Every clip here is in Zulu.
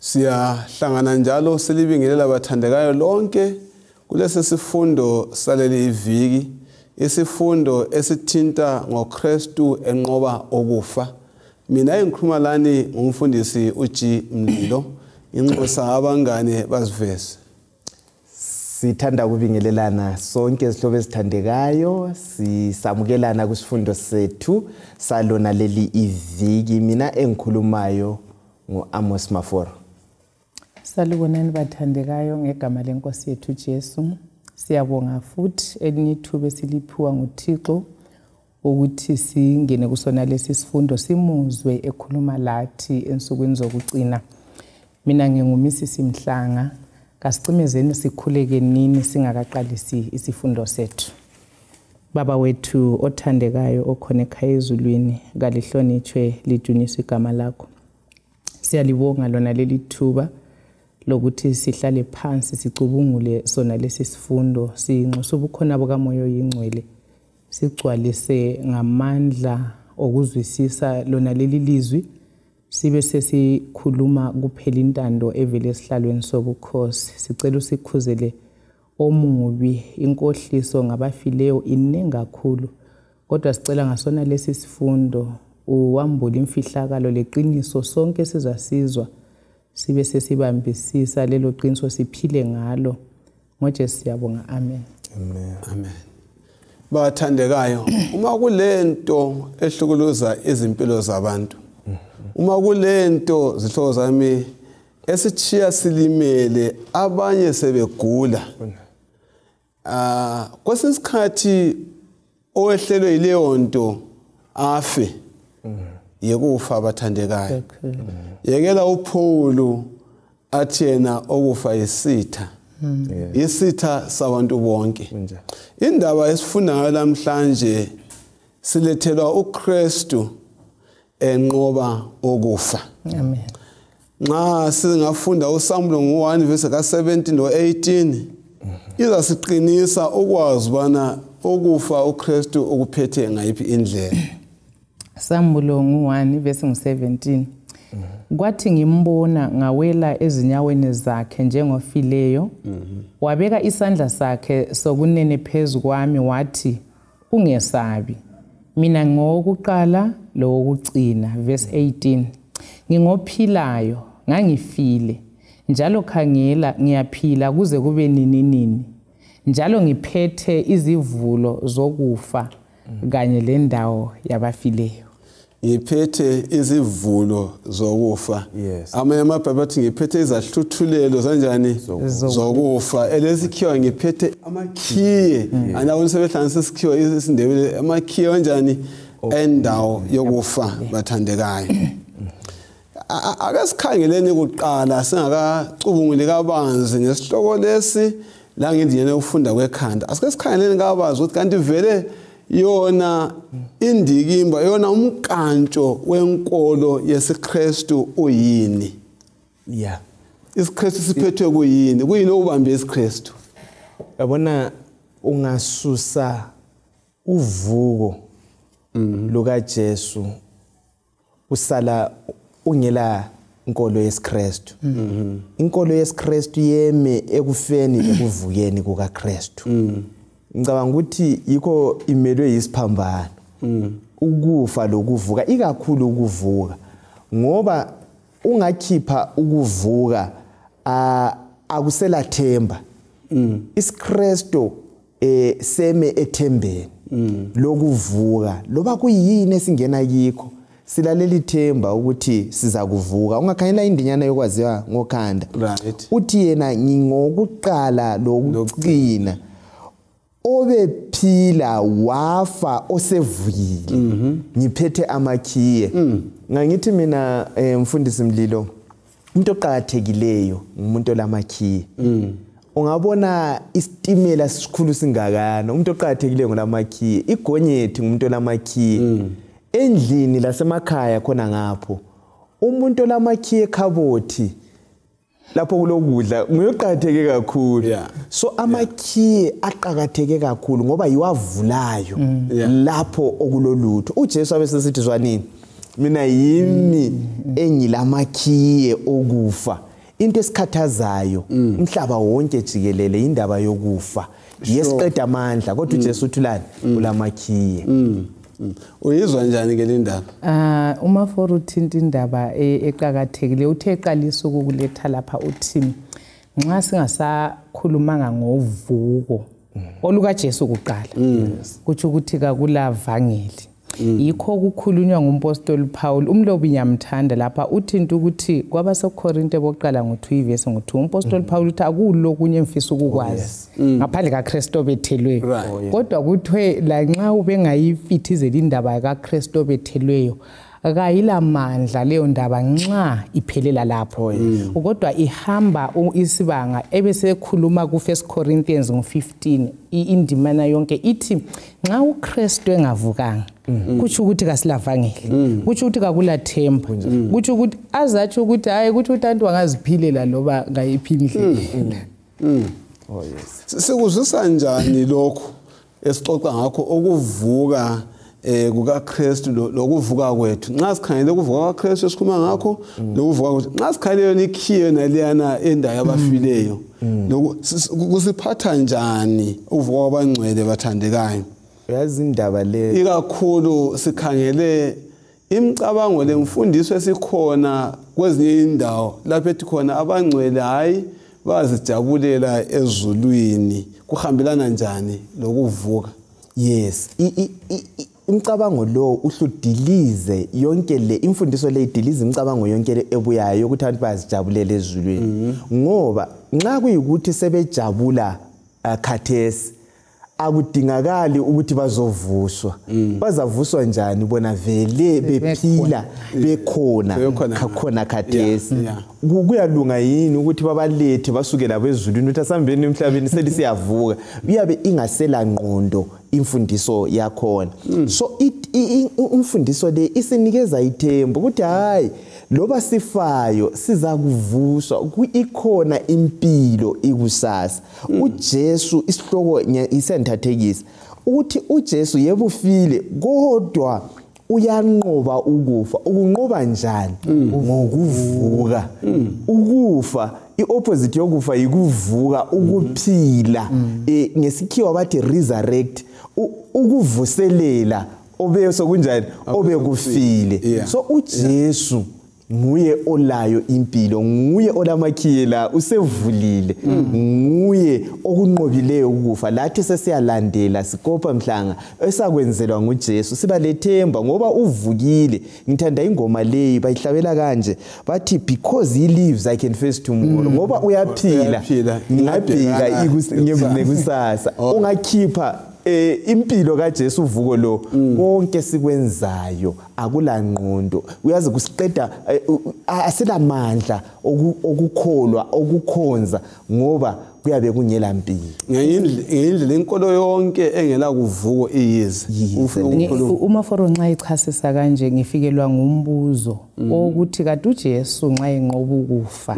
Siyahlangana njalo silibingelela abathandekayo lonke kulesi sifundo saleli iviki, isifundo esithinta ngoKristu enqoba ukufa. Mina engikhuluma lani ngumfundisi uG Mlilo, inxusa abangane bazivese. Sithanda ukubingelelana sonke izihlobo ezithandekayo, sisamukelana kusifundo sethu salona leli iviki. Mina engikhulumayo ngoAmos Maforo. Salubonani bathandekayo ngegama lenkosi yethu Jesu. Siyabonga futhi elinye ithuba esiliphiwa nguThixo ukuthi singene kusona lesi sifundo simuzwe ekhuluma lathi ensukwini zokucina. Mina nginguMisisi Mhlanga, kasicimezeni sikhuleke nini singakaqalisi isifundo sethu. Baba wethu othandekayo okhona ekhaya ezulwini, kalihlonitshwe lijunyiswe igama lakho. Siyalibonga lona leli thuba lokuthi sihlale phansi sicubungule sona lesi sifundo, sinxusa ubukhona bukaMoya oyingcwele, sigcwalise ngamandla okuzwisisa lona leli lizwi, sibe sesikhuluma kuphela intando evele esihlalweni sobukhosi. Sicela usikhuzele omubi, inkohliso ngabafileyo inengi kakhulu, kodwa sicela ngasona lesi sifundo uwambule imfihlakalo leqiniso sonke sizasizwa, sibe sesibambisisa lelo qiniso siphile ngalo. NgoJesu siyabonga, amen. Amen. Amen. Bathandekayo, uma kulento ehlukuluza izimpilo zabantu, uma kulento zihlobo zami esithiya silimele abanye sebegula, kwesinsikhathi owehlelwe yileyo nto afe, yekufa abathandekayo. Yekela uPaul athi yena okufa isitha, isitha sabantu bonke. Indaba esifunda ngayo namhlanje silethelwa uKristu enqoba ukufa. Amen. Nxa singafunda uSamulo 1 verse ka17 no18, izasiqinisa ukwazi bana ukufa uKristu ukuphethe ngayiphi indlela. Samulo 1 verse 17. Kwathi ngimbona ngawela ezinyaweni zakhe njengofileyo, wabeka isandla sakhe sokunene phezu kwami wathi, ungesabi, mina ngowokuqala lowokucina. Verse 18. Ngingophilayo, ngangifile, njalo khangela ngiyaphila kuze kube nini, njalo ngiphethe izivulo zokufa kanye lendawo yabafileyo. Ngiphethe izivulo zokufa. Amanye amabhayibheli athi ngiphethe izahluthulelo zanjani zokufa. Elesikhiwa ngiphethe amakhiye. Anabona sebehlanganisa isikhiwa isiNdebele, amakhiye kanjani endawo yokufa bathandekayo. Ake sikhangeleni kuqala singakacubunguli kabanzi ngesihloko lesi la ngendlela yokufunda kwekhanda. Asike sikhangeleni kabanzi ukuthi kanti vele yona indikimba, yona umkantsho wenkolo yesiKristu uyini? IsiKristu siphethwe kuyini? Kuyini okubambe isiKristu? Yabona, ungasusa uvuko lukaJesu usala ungela inkolo yesiKristu. Inkolo yesiKristu yeme ekufeni ekuvukeni kukaKristu. Ngicabanga ukuthi yikho imelwe yisiphambano, ukufa lokuvuka, ikakhulu ukuvuka, ngoba ungakhipha ukuvuka akusela themba. IsiKristu seme ethembeni lokuvuka, loba kuyini esingena kikho silalela ithemba ukuthi siza kuvuka. Ungakhanyela indinyana yokwaziwa ngokhanda, uthi yena ngingokuqala lokucina, obephila wafa osevukile, ngiphethe amakhiye. Ngangithi mina mfundisi Mlilo, umuntu oqhakathekileyo ngumuntu olamakhiye. Ungabona isitimela sikhulu singakana, umuntu oqhakathekileyo ngolamakhiye. Igonyethi ngumuntu olamakhiye. Endlini lasemakhaya khona ngapho umuntu olamakhiye ekhabothi lapho kulokudla nguyoqhakatheke kakhulu. So amakhiye aqhakatheke kakhulu ngoba yiwavulayo lapho okulolutho. uJesu abesesithi zwanini, mina yimi engilamakhiye okufa into esikhathazayo umhlaba wonke jikelele indaba yokufa yesiqeda amandla kodwa uJesu uthulani ulamakhiye. Uyizwa njani ke le ndaba? Uma for uthinta indaba eqhakathekile uthe eqalisa ukuletha lapha uthi nxa singasakhulumanga ngovuko oluka Jesu kuqala kuthi ukuthi kakula vangeli yikho kukhulunywa ngumpostoli Paul umlobi nyamthanda lapha uthinta ukuthi kwabaseKorinte bokuqala ngo2 verse ngo2 umpostoli Paul uthi akulokunye emfisa ukukwazi ngaphandle kaKristu obethelweyo kodwa kuthwe la nxa ubengayifithizela indaba kaKristu obethelweyo akayila mandla leyo ndaba nxa iphelela lapho kodwa ihamba isibanga ebesekhuluma ku1 Corinthians ngo15 indimana yonke ithi nxa uKristu engavukanga kuthi ukuthi kasilavangeli kuthi ukuthi kakula themba kuthi ukuthi azathi ukuthi hayi kuthi utantu angaziphilela loba ngayiphi indlela. Oh yes. Sikuzwisa njani lokho esixoxa ngakho okuvuka KukaKristu lokuvuka kwethu nxa sikhangele ukuvuka kwaKristu esikhuluma ngakho lokuvuka kwethu nxa sikhangele yona ikhiye naliyana endawo yabafileyo kusiphatha njani uvuka kwabangcwele bathandekayo? Yazi indaba le ikakhulu sikhangele imicabango lemfundiso esikhona kwezinye indawo lapho ethi khona abangcwele hayi bazijabulela ezulwini kuhambelana njani lokuvuka? Yes, umcabango lo uhludilize yonke le imfundiso le idilize imicabango yonke le ebuyayo ukuthi abantu bazijabulele ezulwini ngoba nxa kuyikuthi sebejabula khathesi akudingakali ukuthi bazovuswa bazavuswa njani bona vele bephila bekhona khathesi kuyalunga yini ukuthi babalethe basukela bezulwini ukuthi asambeni emhlabeni selisiyavuka uyabe ingasela ngqondo imfundiso yakhona so umfundiso le isinikeza ithemba ukuthi hayi loba sifayo siza kuvuswa ikhona impilo ikusasa uJesu isihloko isenthathekisa ukuthi uJesu yebo ufile kodwa uyanqoba ukufa ukunqoba njani ngokuvuka ukufa iopposite yokufa ikuvuka ukuphila ngesikhiwa bathi resurrect ukuvuselela obe sokunjani obe kufile so uJesu nguye olayo impilo nguye olamakhiye la usevulile nguye okunqobileyo ukufa lathi sesiyalandela sikopa mhlanga esakwenzelwa nguJesu siba lethemba ngoba uvukile. Ngithanda ingoma leyi bayihlabela kanje bathi because he lives I can face tomorrow ngoba uyaphila ngingabheka ikusasa ungakhipha impilo kaJesu uvuko lo konke sikwenzayo akula ngqondo uyazi kusiqeda asilamandla okukholwa okukhonza ngoba kuyabe kunyela mpilo ngeyindlela inkolo yonke engela kuvuko iyize uma foro nxa ichasisa kanje ngifikelwa ngumbuzo ukuthi kade uJesu nxa enqoba ukufa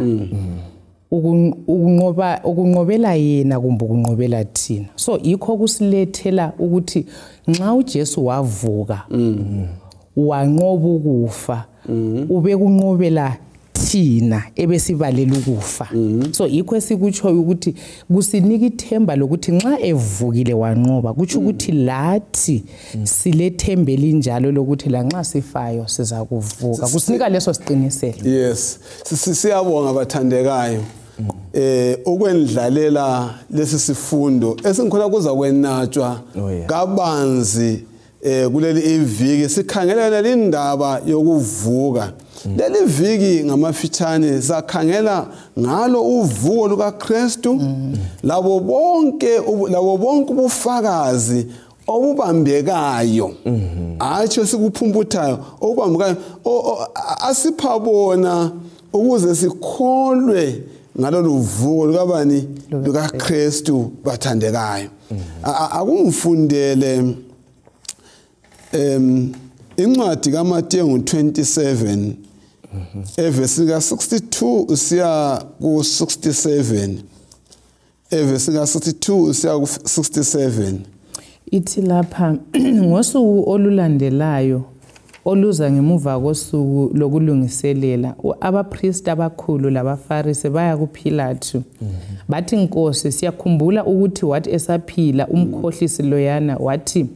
ukunqobela yena kumbe ukunqobela thina so yikho kusilethela ukuthi nxa uJesu wavuka wanqoba ukufa ube kunqobela thina ebesibalela ukufa so yikho esikutsho ukuthi kusinika ithemba lokuthi nxa evukile wanqoba kuthi ukuthi lathi silethemba elinjalo lokuthi la nxa sifayo siza kuvuka kusinika leso siqiniselo. Yes, siyabonga bathandekayo ukwendlalela lesi sifundo esingikhona kuza kwenatshwa kabanzi kuleli iviki sikhangela lendaba yokuvuka. Leli viki ngamafitshane sakhangela ngalo uvuko lukaKristu labo bonke ubufakazi obubambekayo atsho sikuphumputhayo obubambekayo asipha bona ukuze sikholwe ngalolu vuko lukabani lukaKristu bathandekayo. Akumfundele incwadi kaMateyu 27 evesi ka62 usiya ku67 evesi ka62 usiya ku67 ithi lapha ngosuku olulandelayo oluza ngemuva kosuku lokulungiselela. Abapriest abakhulu labaFarisi baya kuPhilathu bathi, Nkosi, siyakhumbula ukuthi wathi esaphila umkhohlisi loyana wathi,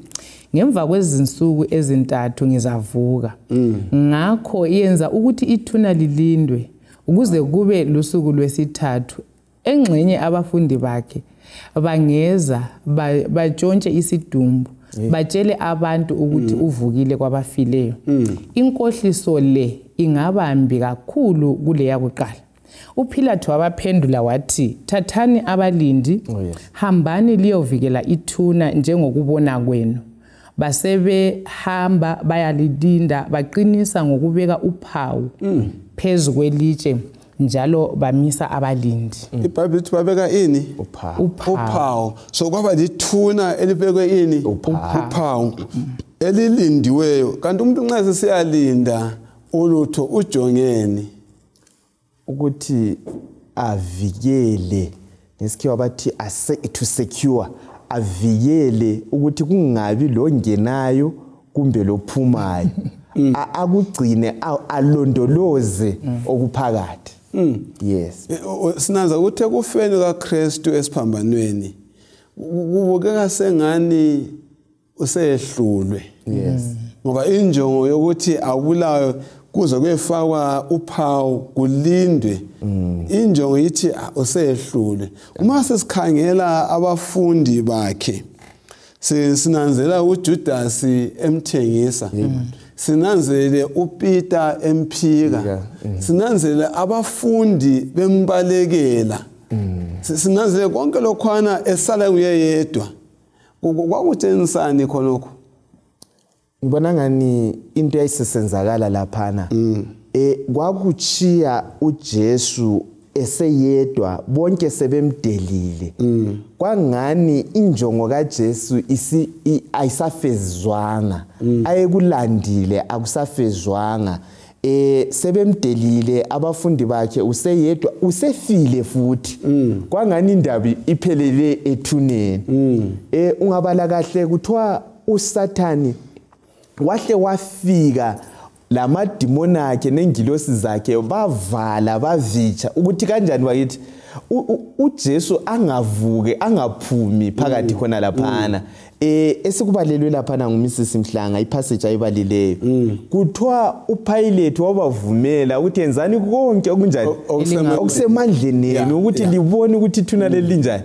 ngemva kwezinsuku ezintathu ngizavuka. Ngakho yenza ukuthi ithuna lilindwe ukuze kube lusuku lwesithathu. Engxenye abafundi bakhe bangeza batshontshe isidumbu batshele abantu ukuthi uvukile kwabafileyo. Inkohliso le ingabambi kakhulu kule yakuqala. uPhilathu wabaphendula wathi, thathani abalindi, hambani liyovikela ithuna njengokubona kwenu. Basebehamba bayalidinda baqinisa ngokubeka uphawu phezu kwelitshe njalo bamisa abalindi. iBhayibheli lithi babeka ini? Uphawu. So kwaba lithuna elibekwe ini? Uphawu. Elilindiweyo. Kanti umuntu nxa sesiyalinda ulutho ujongeni ukuthi avikele, ngesikhiwa bathi to secure, avikele ukuthi kungabi lo ngenayo kumbe lophumayo. Akugcine alondoloze okuphakathi. Yes. Sinanza ukuthi ekufeni kaKristu esiphambanweni kubukeka sengani usehlulwe. Yes. Ngoba injongo yokuthi abulawe kuze kuyefakwa uphawu kulindwe. Injongo yithi usehlulwe. Uma sesikhangela abafundi bakhe sinanzela uJudas emthengisa. Sinanzele uPeter emphika. Sinanzele abafundi bembalekela. Sinanzele konke lokhwana esala uyedwa. Kwakutshenisani khonokho? Ngibona ngani into eyayisenzakala laphana. Kwakuchiya uJesu eseyedwa bonke sebemdelile. Kwangani injongo kaJesu ayisafezwanga. Ayekulandile akusafezwanga. Sebemdelile abafundi bakhe useyedwa usefile futhi. Kwangani indaba iphelele ethuneni. Ungabala kahle kuthiwa uSathani wahle wafika lamadimoni akhe nengilosi zakhe bavala bavitsha ukuthi kanjani bakithi uJesu angavuke angaphumi phakathi khona laphana. Esikubalelwe laphana nguMsisi Mhlanga ipassage ayibalileyo. Kuthiwa uPilate wabavumela ukuthi yenzani konke okunjani okusemandleni ukuthi libone ukuthi ithuna lelinjani.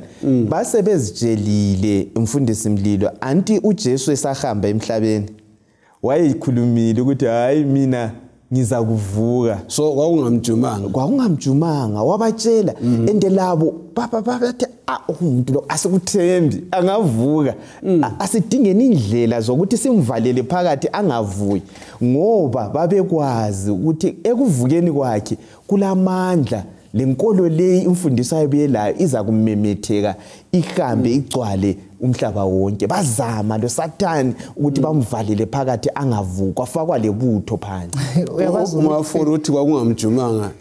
Base bezijelile umfundisi Mlilo anti uJesu esahamba emhlabeni wayeyikhulumile ukuthi hayi mina ngiza kuvuka. So kwakungamjumanga wabatshela ende labo bathi umuntu lo asikuthembi angavuka. Asidingeni indlela zokuthi simvalele phakathi angavuki ngoba babekwazi ukuthi ekuvukeni kwakhe kulamandla. Lenkolo leyi imfundiso ayebuyelayo iza kumemetheka ihambe igcwale umhlaba wonke. Bazama lo Sathani ukuthi bamvalele phakathi angavuka kwafakwa lebutho phansi. Uma futhi kwakungamjumanga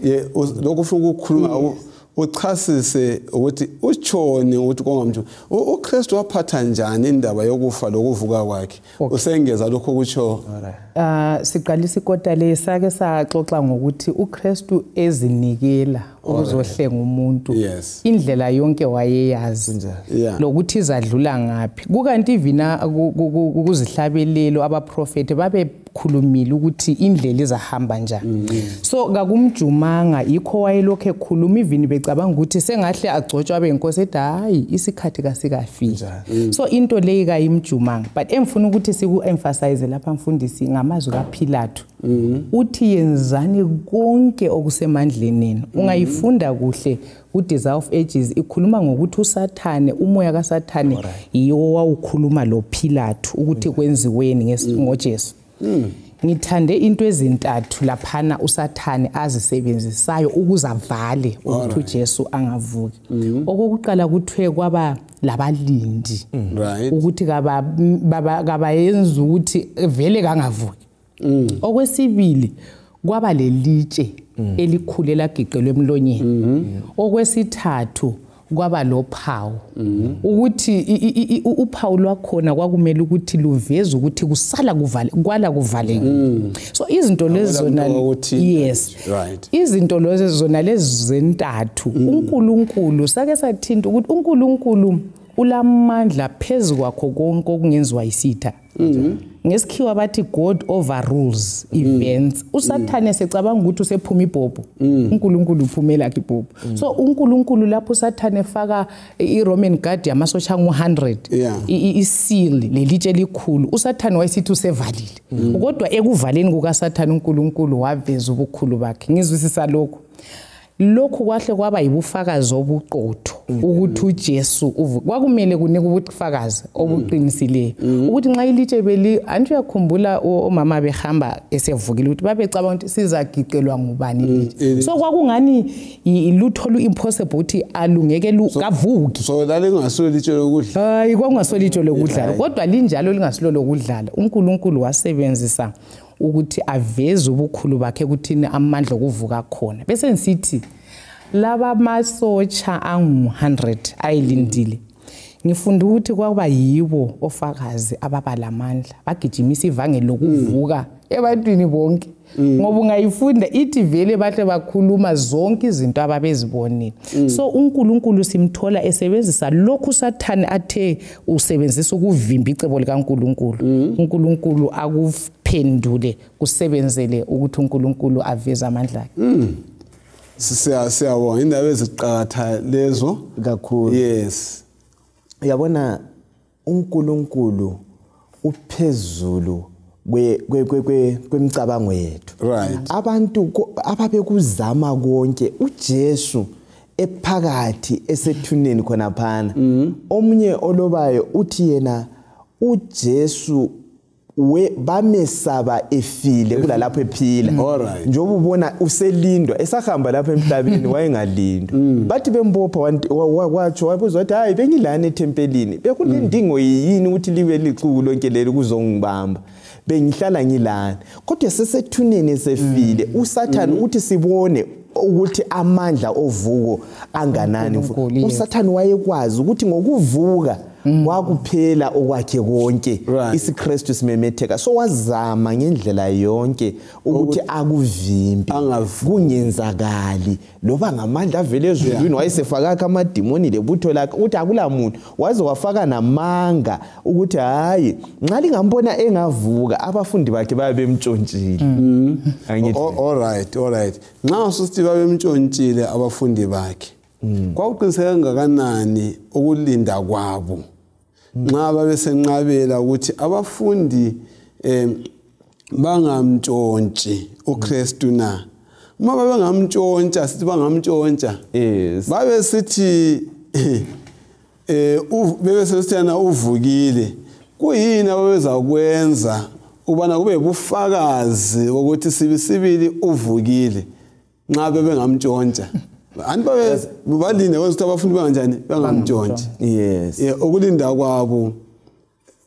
lokho ufuna ukukhuluma uchasise ukuthi utshone ukuthi kongamjumanga. uKristu waphatha njani indaba yokufa lokuvuka kwakhe? Usengeza lokho kutsho. Siqalisa ikota le sake saxoxa ngokuthi uKristu ezinikela ukuzohlenga umuntu. Indlela yonke wayeyazi lokuthi izadlula ngapi. Kukanti ivina kuzihlabelelo abaprofeti babekhulumile ukuthi indlela izahamba njani. So kakumjumanga yikho wayelokho ekhuluma ivini becabanga ukuthi sengahle agcotshwa abenkosi ethi hayi isikhathi kasikafiki. So into leyi kayimjumanga but emfuna ukuthi siku-emphasize lapha mfundisi ngamazwi kaPhilathu. Uthi yenzani konke okusemandleneni. Ungayifunda kuhle uDesire of Ages ikhuluma ngokuthi uSathane umoya kaSathane yiwo wawukhuluma lo Philathu ukuthi kwenziweni ngoJesu. Ngithande into ezintathu laphana uSathane azisebenzisayo ukuzavale ukuthi uJesu angavuki. Okokuqala kuthwe kwaba labalindi ukuthi kabayenza ukuthi vele kangavuki. Okwesibili kwaba lelitshe elikhule lagiqelwe emlonyeni. Okwesithathu kwaba lophawu ukuthi uphawu lwakhona kwakumele ukuthi luveze ukuthi kusala kuvalekile. So izinto lezi zona yes right, izinto lezi zona lezi zentathu uNkulunkulu sake sathinta ukuthi uNkulunkulu ulamandla phezulu kwakho konke okungenziwa isitha. Ngesikhiwa bathi God overrules events. Usathane esecabanga ukuthi usephuma ibhobho, uNkulunkulu uphumela ibhobho. So uNkulunkulu lapho usathane efaka iRoman guard yamasosha ngu100 iseal lelitshe elikhulu, usathane wayesithi usevalile. Kodwa ekuvaleni kukaSathane uNkulunkulu waveza ubukhulu bakhe. Ngizwisisa lokhu kwahle kwaba yibufakazi obuqotho ukuthi uJesu kwakumele kunike ubufakazi obuqinisileyo ukuthi nxa ilitshe beli antu yakhumbula omama behamba esevukile ukuthi babecabanga ukuthi sizagiqelwa ngubani ilitshe. So kwakungani ilutho impossible ukuthi alungeke kavuki. So lalingasilo litshe lokudla. Hayi kwakungasilo litshe lokudlala, kodwa linjalo lingasilo lokudlala. uNkulunkulu wasebenzisa ukuthi aveze ubukhulu bakhe kuthini amandla okuvuka khona. Bese ngisithi laba masocha angu100 ayilindile, ngifunda ukuthi kwaba yibo ofakazi ababalamandla bagijimisa ivangeli lokuvuka ebantwini bonke. Ngoba ungayifunda ithi vele bahle bakhuluma zonke izinto ababezibonile. So uNkulunkulu simthola esebenzisa lokhu Sathane athe usebenzisa ukuvimba icebo likaNkulunkulu. uNkulunkulu akuphendule kusebenzele ukuthi uNkulunkulu aveze amandla akhe. Siyabonga indaba eziqakatha lezo kakhulu. Yes. Uyabona uNkulunkulu uphezulu kwemicabango yethu. Right. Abantu ababekuzama konke uJesu ephakathi esethuneni khona phana. Omunye olobayo uthi yena uJesu bamesaba efile kulalapho ephila. Njengoba ubona uselindwa esahamba lapha emhlabeni wayengalindwa. Bathi bembopha watsho wabuza wathi hayi bengilana eTempelini bekulendingo yini ukuthi libe lixuku lonke leli kuzongibamba, bengihlala ngilana. Kodwa sesethuneni sefile uSathane uthi sibone ukuthi amandla ovuko anganani. uSathane wayekwazi ukuthi ngokuvuka wakuphela okwakhe konke isiKristu simemetheka. So wazama ngendlela yonke ukuthi akuvimbi kungenzakali loba ngamandla avele ezulwini. Wayesefaka amadimoni lebutho lakhe ukuthi akula muntu, waze wafaka namanga ukuthi hayi nxa lingambona engavuka abafundi bakhe babe bemtshontshile. All right. Nxa usithi babe bemtshontshile abafundi bakhe, kwauqiniseka kangakanani ukulinda kwabo nxa babesenqabela ukuthi abafundi bangamtshontshi uKristu na? Uma babengamtshontsha sithi bangamtshontsha, babe sithi bebesesithana uvukile, kuyini ababezakwenza ubana kube ubufakazi ukuthi sibili uvukile nxa bebengamtshontsha? Anti balinde ukuthi abafundi banganjani bangamtshontsha. Yes. Ukulinda kwabo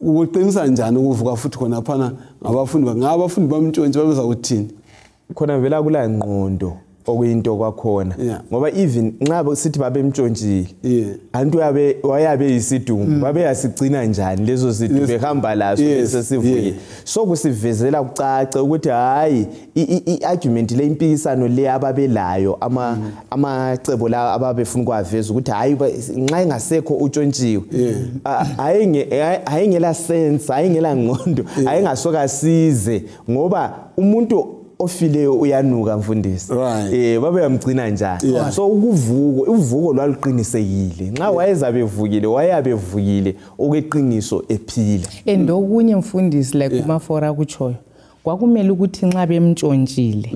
ukuqinisa njani ukuvuka futhi khona phana ngabafundi bamtshontsha babeza ukuthini? Khona vela kula ngqondo okuyinto kwakhona ngoba even nxa sithi babemtshontshile antu wayabe yisidumbu babe yasigcina njani lezo zinto behamba lazo sesivuye. So kusivezela kucace ukuthi hayi iargument le impikisano le ababelayo amacebo la ababefuna kwaveza ukuthi hayi nxa engasekho utshontshiwe ayengela sense ayengela ngqondo ayengasoka size ngoba umuntu ofileyo uyanuka mfundisi. Babe yamgcina njani. So uvuko lwaluqinisekile nxa wayezabevukile wayabevukile okweqiniso ephila. Endokunye mfundisi like umafora kuchoyo kwakumele ukuthi nxa bemtshontshile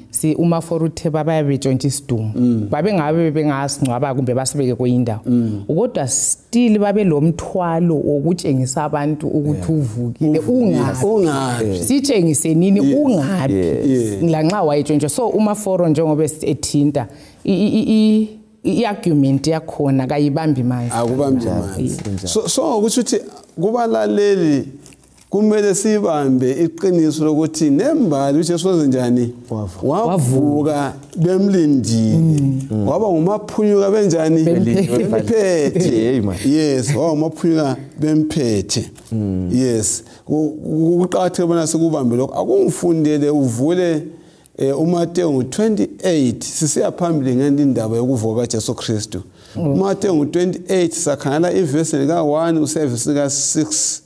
si umafora uthe babayabetshontsha isidumbu babe ngabe bengasingcwaba kumbe basibeke kuyindawo, kodwa still babe lomthwalo wokutshengisa abantu ukuthi uvukile ungapi sitshengise nini ungapi la nxa wayetshontsha. So umafora njengoba ethinta i-argument yakhona kayibambi manje. Akubambi manje. So ukuthi kubalaleli kumele sibambe iqiniso lokuthi nembali uJesu wenzenjani wavuka bemlindile waba ngumaphunyuka benjani bemphethe yes waba ngumaphunyuka bemphethe yes kuqakatheke bona sikubambe lokho akungifundele uvule uMateyu 28 sisiya phambili ngendaba yokuvuka kaJesu Kristu uMateyu 28 sakhangela ivesi lika 1 usevesi lika 6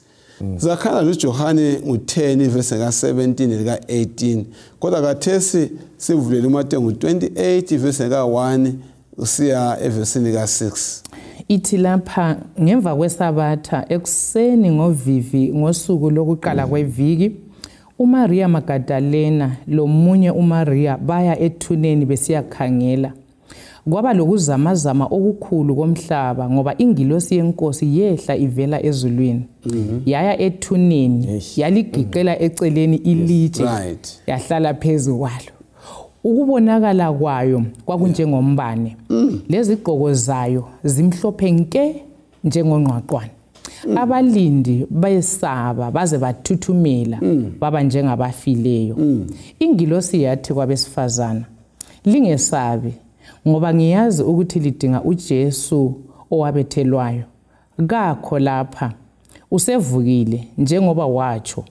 zakhangela noJohane u10 ivesi lika 17 lika 18 kodwa kathesi sivulela uMateyu 28 ivesi lika 1 usiya evesini lika 6 ithi lapha ngemva kwesabatha ekuseni ngovivi ngosuku lokuqala kweviki uMaria Magdalena lomunye uMaria baya ethuneni besiyakhangela kwaba lokuzamazama okukhulu komhlaba ngoba ingilosi yenkosi yehla ivela ezulwini yaya ethuneni yaligiqela eceleni ilitshe yahlala phezulu kwalo ukubonakala kwayo kwakunjengombane lezigqoko zayo zimhlophe nke njengongqwaqwane abalindi bayesaba baze bathuthumela baba njengabafileyo ingilosi yathi kwabesifazana lingesabi ngoba ngiyazi ukuthi lidinga uJesu owabethelwayo kakho lapha usevukile njengoba watsho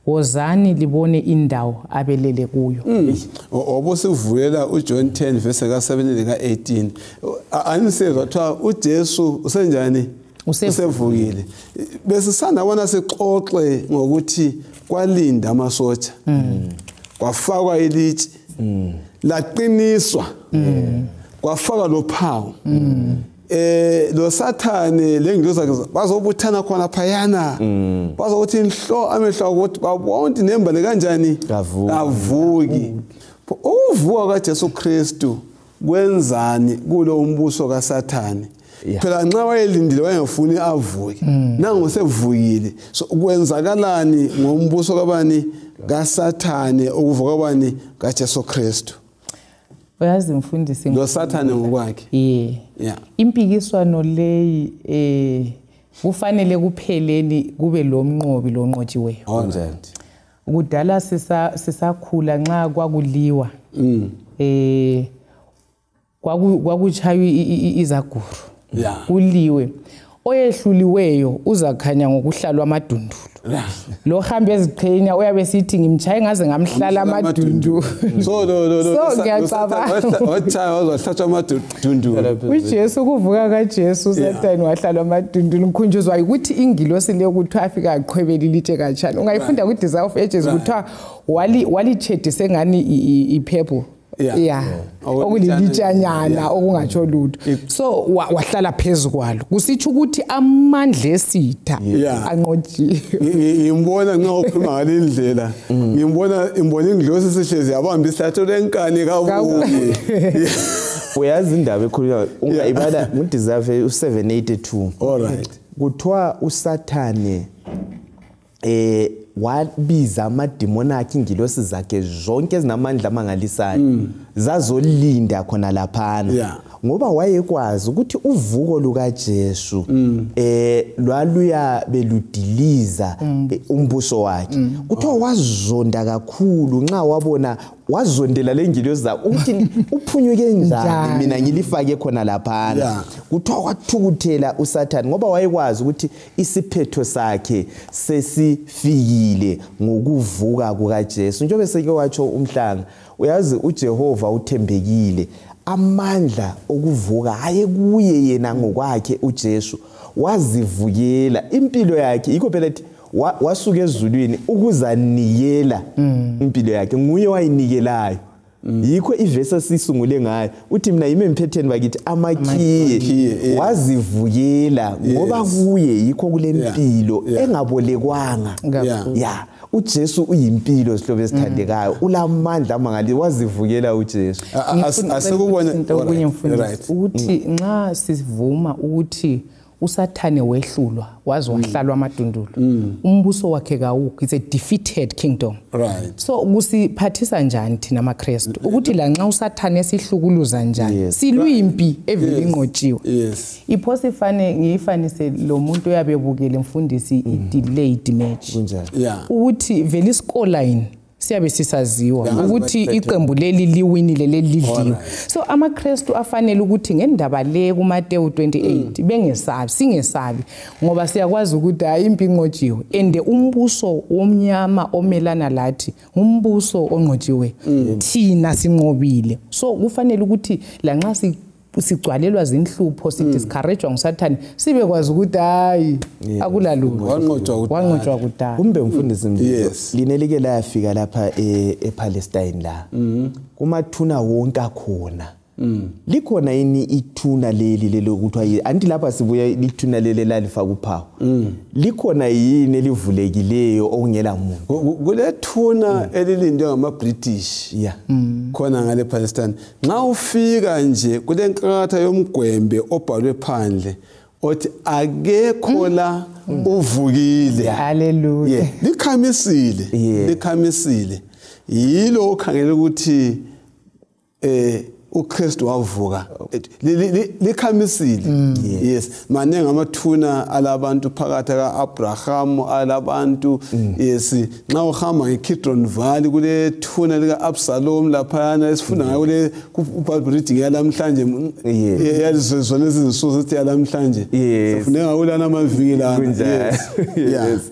wozani libone indawo abelele kuyo obosivulela uJohn 10 verse ka 7 ka 18 anisezwa kuthiwa uJesu usenjani usevukile besisanda bona sixoxe ngokuthi kwalinda amasotsha kwafakwa ilitshe laqiniswa kwafaka lophawu lo Sathane lengilosi zakhe bazobuthana khona phayana bazokuthi inhlo amehlo ukuthi babonke nembale kanjani kavuki ukuvuka kaJesu Kristu kwenzani kulo umbuso kaSathane phela nxa wayelindile wayengafuni avuke nangu sevukile so kwenzakalani ngombuso kabani kaSathane ukuvuka kwabani kaJesu Kristu uyazi mfundisi lo Sathane ngokwakhe impikiswano leyi kufanele kupheleni kube lomnqobi lonqotshiweyo kudala sisakhula nxa kwakuliwa kwakuchaywa izaguru kuliwe oyehluliweyo uzakhanya ngokuhlalwa amadundulu lo hamba eziqhenya uyabe sithi ngimchaye ngaze ngamhlala amadundu so ngiyacabanga wathaya wazahlatshwa amadundulu uJesu kuvuka kaJesu Sathane wahlalwa amadundulu ngikhunjuzwa ukuthi ingilosi le ukuthi afika aqhwebela ilitshe kanjani ungayifunda ku Desire of Ages kuthiwa walitshedise ngani iphepho okulilitshanyana okungatsho lutho so wahlala phezulu kwalo kusitsho ukuthi amandla esitha anqotshiwe ngimbona nxa ukhuluma ngalindlela ngimbona ingilosi sihlezi yabamba isatho lenkani kabuye uyazi indaba ekhulunywa ungayibala mu Desire 782 alright kuthiwa uSathane wabiza amademoni akhe ingilosi zakhe zonke ezinamandla amangalisayo zazolinda khona laphana ngoba wayekwazi ukuthi uvuko lukaJesu lwaluya beludiliza umbuso wakhe kuthiwa wazonda kakhulu nxa wabona wazondela lengilosi zakhe ukuthi uphunyuke njani mina ngilifake khona laphana kuthiwa wathukuthela uSathane ngoba wayekwazi ukuthi isiphetho sakhe sesifikile ngokuvuka kukaJesu njengoba seke watsho umhlanga uyazi uJehova uthembekile amandla okuvuka haye kuye yena ngokwakhe uJesu wazivukela impilo yakhe yikho phela ethi wasuka ezulwini ukuzanikela impilo yakhe nguye wayinikelayo yikho ivesi sisungule ngayo uthi mina yimi emphetheni bakithi amakhiye wazivukela ngoba kuye yikho kulempilo engabolekwanga uJesu uyimpilo sihlobo esithandekayo ulamandla amangali wazivukela uJesu asikubona ukuthi nxa sivuma ukuthi uSathane wehlulwa waze wahlalwa amadundulo umbuso wakhe kawukho. It's a defeated kingdom. Right. So kusiphathisa njani thina amaKristu ukuthi la nxa uSathane esihlukuluza njani silwimpi evele inqotshiwe. Yes. Iphosifane ngiyifanise lo muntu oyabebukele mfundisi i-delayed match. Yeah. Ukuthi vele iscoreline siyabe sisaziwa ukuthi iqembu leli liwinile leli lidliwe. So amaKristu afanele ukuthi ngendaba le kuMateyu 28 bengesabi singesabi ngoba siyakwazi ukuthi hayi impi inqotshiwe ende umbuso womnyama omelana lathi umbuso onqotshiwe thina sinqobile. So kufanele ukuthi la nxa sigcwalelwa zinhlupho sidiscouragewa nguSathane sibe kwazi ukuthi hayi akulalutho wanqotshwa kudala. Kumbe mfundisi Mdleko linelike layafika lapha ePalestine la kumathuna wonke akhona likhona yini ithuna leli lokuthiwa anti lapha sibuya lithuna leli lalifa kuphawu likhona yini elivulekileyo okungela muntu kule thuna elilindwe ngama-British khona ngale Palestine. Nxa ufika nje kule nkatha yomgwembe obhalwe phandle othi akekho la uvukile. Hallelujah. Likhamisile yilo ukhangele ukuthi uKristu wavuka likhamisile. Yes, maningi amathuna alabantu phakathi kaAbraham alabantu. Yes, nxa uhamba ngeKidron Valley kule thuna lika Absalom laphana esifunda ngayo kule kuBible reading yalamhlanje yazizona izisuku zithi yalamhlanje sifuneka kulana amaviki lana. Yes.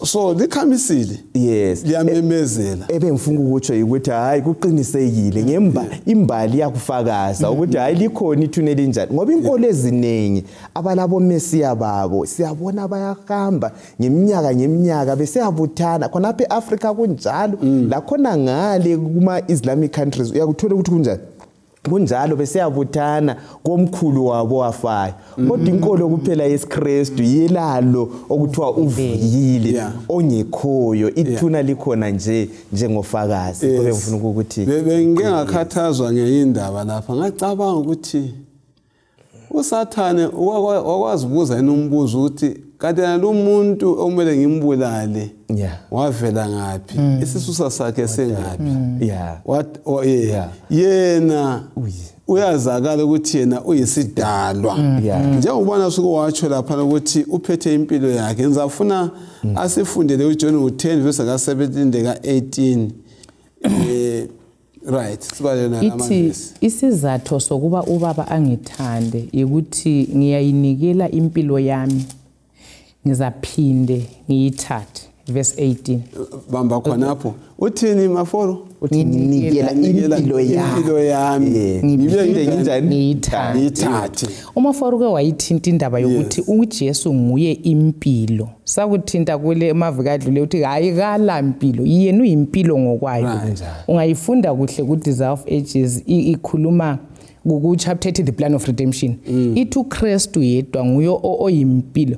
So likhamisile. Yes. Liyamemezela. Ngifuna ukutsho ukuthi hayi kuqinisekile ngemba imbali yakufakaza ukuthi hayi likhona ithuna elinjani ngoba inkolo eziningi abalabo mesiya babo siyabona bayahamba ngeminyaka beseyabuthana khona lapha eAfrica kunjalo la khona ngale kuma Islamic countries uyakuthola ukuthi kunjani kunjalo beseyabuthana komkhulu wabo wafayo kodwa inkolo kuphela yesiKristu yilalo okuthiwa uvuyile ongekhoyo ithuna likhona nje njengofakazi. Kube ngifuna ukuthi bengingakhathazwa ngeyindaba lapha ngacabanga ukuthi uSathane wakwazi ukubuza umbuzo ukuthi kanti lo muntu omele ngimbulale wavela ngapi isisusa sakhe sengapi yena uyazakala ukuthi yena uyisidalwa njengoba suku watsho lapha ukuthi uphethe impilo yakhe. Ngizafuna asifundele uJohn 10 verse ka17 ka18 right sibalena namanje isizathu sokuba ubaba angithande ukuthi ngiyayinikela impilo yami ngizaphinde ngiyithathe. Verse 18 bamba khonapho uthini maforo uthi nikela impilo yami ngiphinde nginjani ngiyithathe. Umaforo ke wayithinta indaba yokuthi uJesu nguye impilo sakuthinta kule emaviki adlule uthi hayi kala impilo yena uyimpilo ngokwayo. Ungayifunda kuhle ku Desire of Ages ikhuluma ku chapter 30 the plan of redemption ithu Kristu yedwa nguyo oyimpilo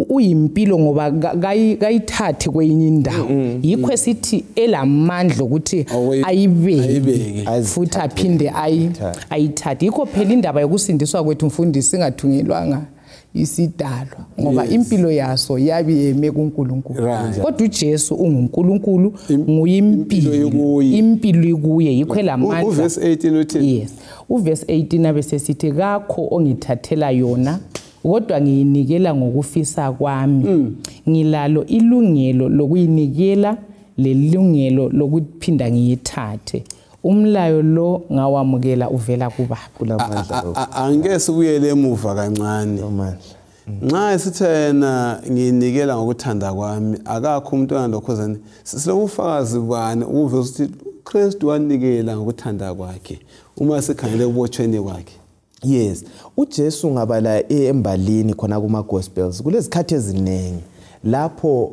uyimpilo ngoba kayithathe kwenye indawo yikho sithi elamandla ukuthi ayibeke futhi aphinde ayithathe. Yikho phela indaba yokusindiswa kwethu mfundisi singathungelwanga isidalwa ngoba impilo yaso yabi yeme kuNkulunkulu kodwa uJesu unguNkulunkulu nguyimpilo impilo ikuye yikho elamandla. Uverse 18 uthi yes uverse 18 abesesithi kakho ongithathela yona kodwa ngiyinikela ngokufisa kwami ngilalo ilungelo lokuyinikela lelungelo lokuphinda ngiyithathe. Umlayo lo ngawamukela uvela kuBaba. Angeke sibuyele emuva kancane nxa esithena ngiyinikela ngokuthanda kwami akakho umuntu onalokhozana silobufakazi bani uve ukuthi uKristu wanikela ngokuthanda kwakhe uma sikhangele ubotshweni kwakhe. Yes, uJesu ngabala embalini khona kuma Gospels kulezikhathi eziningi lapho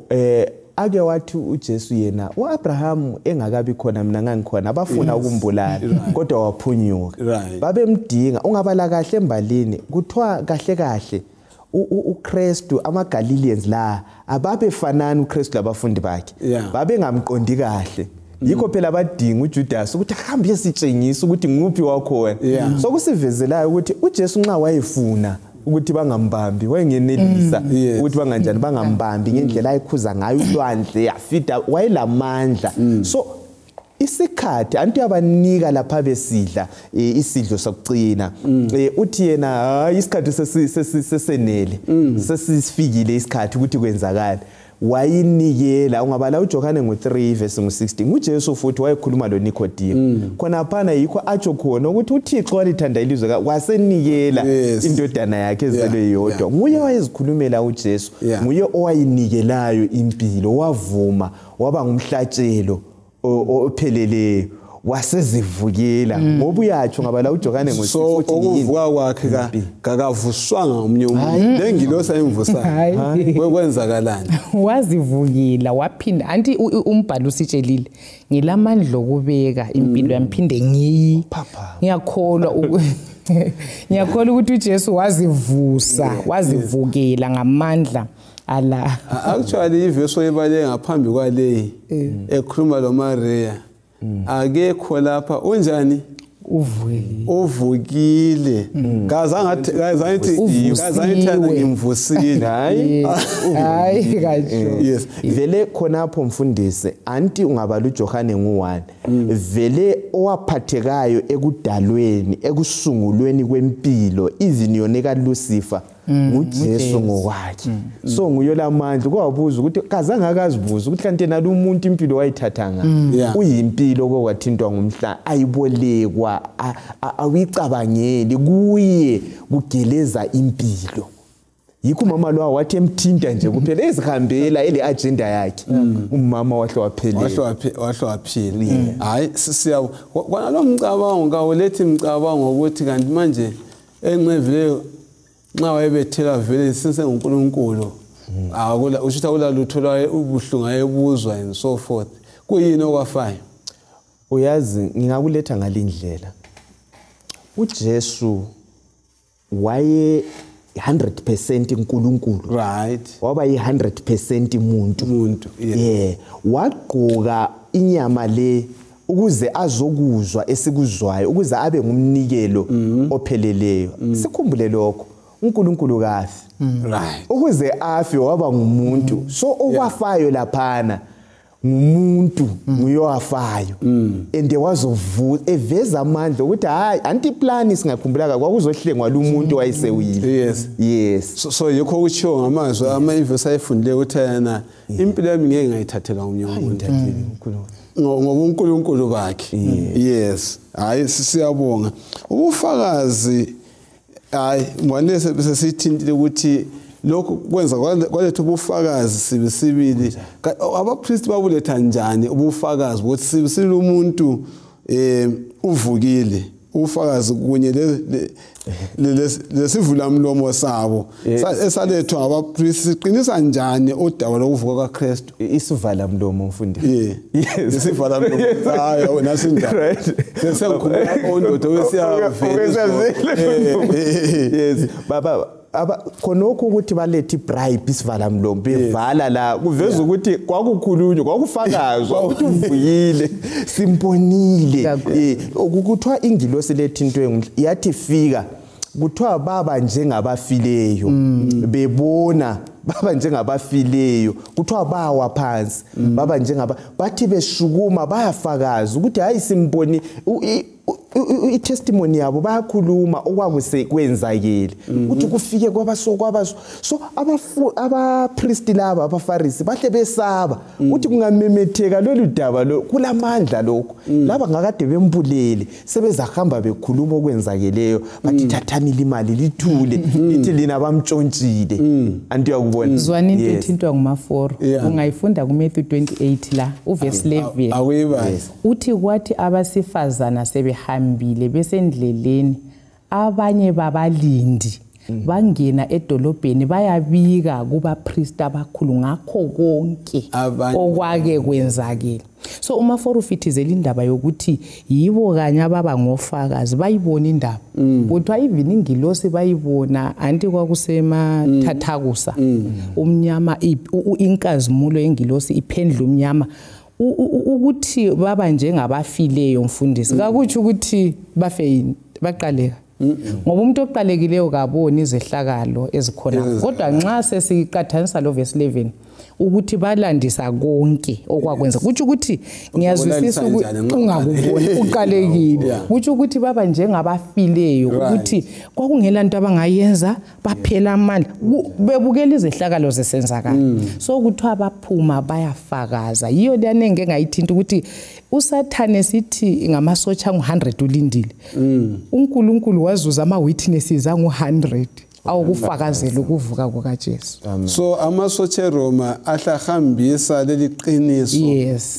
ake wathi uJesu yena uAbraham engakabi khona mina ngangikhona abafuna ukumbulala kodwa waphunyuka babemdinga ungabala kahle embalini kuthiwa kahle uKristu amaGalileans la ababefanana uKristu labafundi bakhe babengamqondi kahle. Yikho phela badinga uJudas ukuthi ahambe yesitshengisa ukuthi nguphi wakhona. So kusivezelayo ukuthi uJesu nxa wayefuna ukuthi bangambambi wayengenelisa ukuthi banganjani bangambambi ngendlela ayikhuza ngayo ulwandle yafida wayelamandla so isikhathi anti abanika lapha besidla isidlo sokucina uthi yena hayi isikhathi sesenele sesifikile isikhathi ukuthi kwenzakala wayinikela ungabala uJohane ngo3 verse ngo16 nguJesu futhi wayekhuluma lo Nicodemus khona phana yikho atsho khona ukuthi uThixo walithanda ilizwe wasenikela indodana yakhe ezelwe yodwa nguye wayezikhulumela uJesu nguye owayinikelayo impilo wavuma waba ngumhlatshelo opheleleyo wasezivukela ngoba uyatsho ngabala uJohane ngo so ukuvuka kwakhe kakavuswanga umnye umuntu lengilosa emvusayo kwenzakalani wazivukela waphinda anti umbhalo usitshelile ngilamandla okubeka impilo yamphinde ngiyakholwa ngiyakholwa ukuthi uJesu wazivusa wazivukela ngamandla ala actually iverse oyibale ngaphambi kwale ekhuluma lo Maria akekho lapha unjani uvukile kazangithi ngimvusile hayi kahle yes vele khonapho mfundisi anti ungabala uJohane ngo1 vele owaphathekayo ekudalweni ekusungulweni kwempilo even yona kaLucifer nguJesu ngokwakhe so nguyo lamandla kwabuza ukuthi kazange akazibuza ukuthi kanti nalo umuntu impilo wayithathanga uyimpilo kokwathintwa ngumhla ayibolekwa awicabangeli kuye kugeleza impilo yikho umama lo wathi emthinta nje kuphela ezihambela ele agenda yakhe umama wahle waphelela hayi siyabo kwanalo mcabango kawulethi mcabango ukuthi kanti manje enqevileyo nxa wayebethela vele sisenguNkulunkulu akula usho ukuthi lutho lwaye ubuhlungu ayebuzwa and so forth kuyini okwafayo uyazi ngingakuletha ngalindlela uJesu waye 100% uNkulunkulu right waba yi100% umuntu wagqoka inyama le ukuze azokuzwa esikuzwayo ukuze abe ngumnikelo opheleleyo sikhumbule lokho uNkulunkulu kafi right ukuze afi waba ngumuntu so okwafayo laphana ngumuntu nguyowafayo ende wazovuza eveza amandla ukuthi hayi anti plan singakhumbulaka kwakuzohlengwa lo muntu wayesewile yes so yikho ukusho ngamazwi ama-verse ayifundile ukuthi yena impilo yami ngeke ngayithathela umnye umuntu ngoba uNkulunkulu bakhe yes hayi siyabonga ubufakazi hayi ngwane sesithintile ukuthi lokho kwenza kwalethu ubufakazi sibisibili abapriest babuletha njani ubufakazi ukuthi sibisibili umuntu uvukile ufakazi kunye lesivula mlomo sabo esalethwa abapriest siqinisa njani udaba lokuvuka kwaKristu isivala mlomo mfundisi isivala mlomo hayi wena sindaba sesikhuluma ondodo wesiyavela yes baba khonokho ukuthi balethe ibribe isivala mlomo bevala la kuveza ukuthi kwakukhulunywa kwakufakazwa ukuthi uvuyile simbonile ukuthiwa ingilosi lethintwe yathi fika kuthiwa baba njengabafileyo bebona baba njengabafileyo kuthiwa bawa phansi baba njengaba bathi beshukuma bayafakaza ukuthi hayi simboni i-testimony yabo bayakhuluma okwakusekwenzakile uthi kufike kwabaso so abapriest laba abafarisi bahle besaba uthi kungamemetheka lolu daba lo kulamandla lokho laba ngakade bembulele sebezahamba bekhuluma okwenzakeleyo bathi thathani imali lithule lithi lina bamtshontshile anti yakubona zwani into ethintwa ngumaforo ungayifunda kuMatthew 28 la uverse 11 akuyibazi uthi kwathi abasifazana sebehambile besendleleni abanye babalindi bangena edolobheni bayabika kubapriest abakhulu ngakho konke okwake kwenzakile so umaforo ufithizela indaba yokuthi yibo kanye ababa ngofakazi bayibona indaba kodwa even ingilosi bayibona anti kwakusema thathakusa umnyama inkazimulo yengilosi iphendla umnyama ukuthi baba njengabafileyo mfundisi akakuthi ukuthi bafe baqaleka ngoba umuntu oqalekileyo kaboni izehlakalo ezikhona kodwa nxa sesiqathanisa lo verse 11 ukuthi balandisa konke okwakwenza kuthi ukuthi ngiyazwisisa ukuthi ungakuboni uqalekile kuthi ukuthi baba njengabafileyo ukuthi kwakungela into abangayenza baphela amandla bebukela izehlakalo zesenzakala so kuthiwa baphuma bayafakaza yiyo leyanenge engayithinta ukuthi usathane sithi ngamasotsha ngu100 ulindile uNkulunkulu wazuza ama-witnesses angu100 awukufakazela ukuvuka kukaJesu. So amasotsha Roma ahlahambisa leli qiniso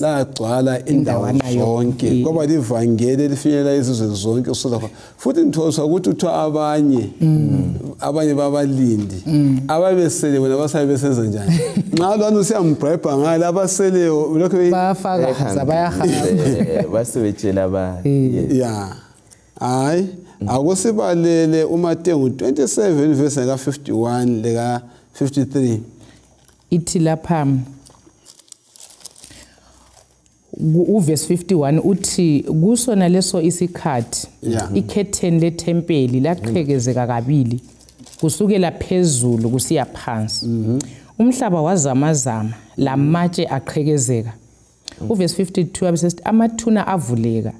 lagcwala indawana yonke ngoba livangeli lifinyela izizwe zonke usodwa futhi ngithosa ukuthi uthiwa abanye babalindi ababesele bona basabe besenza njani nxa lwana usiyambreba ngale abaseleyo lokho bayafakaza bayahamba basebetshela ba hayi akusibalele uMateyu 27 verse ka 51 leka 53 ithi lapha uverse 51 uthi kusona leso isikhathi ikhetheni lethempeli laqhekezeka kabili kusukela phezulu kusiya phansi umhlaba wazamazama lamatshe aqhekezeka uverse 52 abesithi amathuna avuleka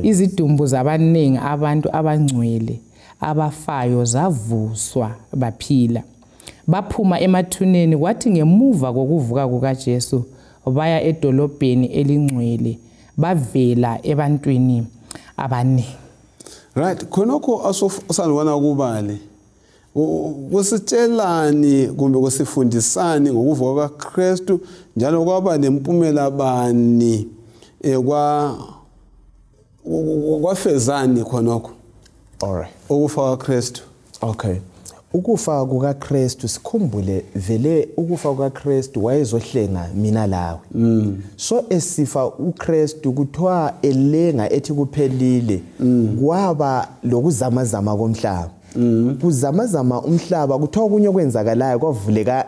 izidumbu zabaningi abantu abangcwele abafayo zavuswa baphila baphuma emathuneni kwathi ngemuva kokuvuka kukaJesu baya edolobheni elingcwele bavela ebantwini abaningi right khonokho asosanibona kubale kusitshelani kumbe kusifundisani ngokuvuka kaKristu njalo kwaba nempumela bani kwafezani khonokho alright ukufa kaKristu okay ukufa kukaKristu sikhumbule vele ukufa kukaKristu wayezohlenga mina lawe so esifa uKristu kuthiwa elenga ethi kuphelile kwaba lokuzamazama komhlaba kuzamazama umhlaba kuthiwa kunye kwenzakalayo kwavuleka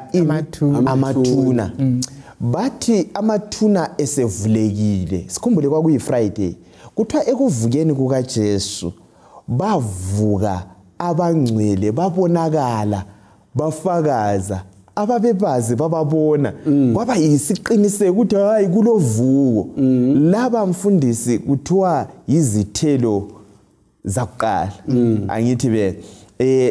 amathuna bathi amathuna esevulekile sikhumbule kwakuyi Friday kuthiwa ekuvukeni kukaJesu bavuka abangcwele babonakala bafakaza ababebazi bababona kwaba yisiqiniseko ukuthi hayi kulovuko laba mfundisi kuthiwa izithelo zakuqala angithi be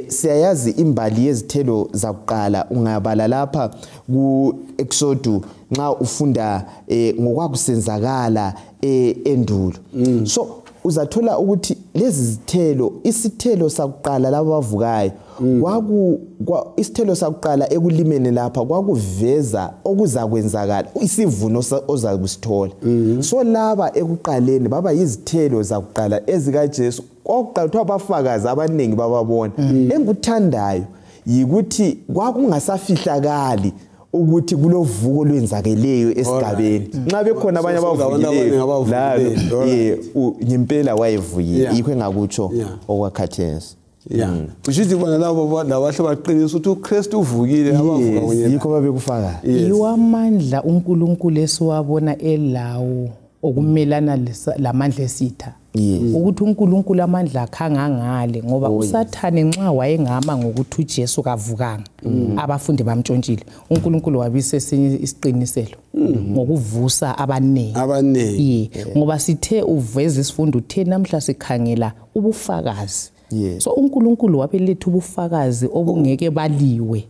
siyayazi imbali yezithelo zakuqala ungabala lapha ku Exodus nxa ufunda ngokwakusenzakala endulo so uzathola ukuthi lezi zithelo isithelo sakuqala labavukayo isithelo sakuqala ekulimeni lapha kwakuveza okuzakwenzakala isivuno ozakusithola so laba ekuqaleni baba yizithelo zakuqala ezikaJesu oqala kuthiwa bafakaza abaningi bababona enguthandayo yikuthi kwakungasafihlakali ukuthi kulovuko lwenzakeleyo esigabeni nxa bekhona abanye abavukileyo lalo ngempela wayevukile yikho engakutsho okwakhathesi ushithi bona labo labahle baqinisa ukuthi uKristu uvukile abavuka kunye yikho babekufaka yiwamandla uNkulunkulu esiwabona elawo okumelana lamandla esitha ukuthi uNkulunkulu amandla khangangale ngoba uSathane nxa wayengama ngokuthi uJesu kavukanga abafundi bamtshontshile uNkulunkulu wabise esinye isiqiniselo ngokuvusa abaningi ngoba sithe uveza isifundo uthe namhla sikhangela ubufakazi so uNkulunkulu wabeletha ubufakazi obungeke baliwe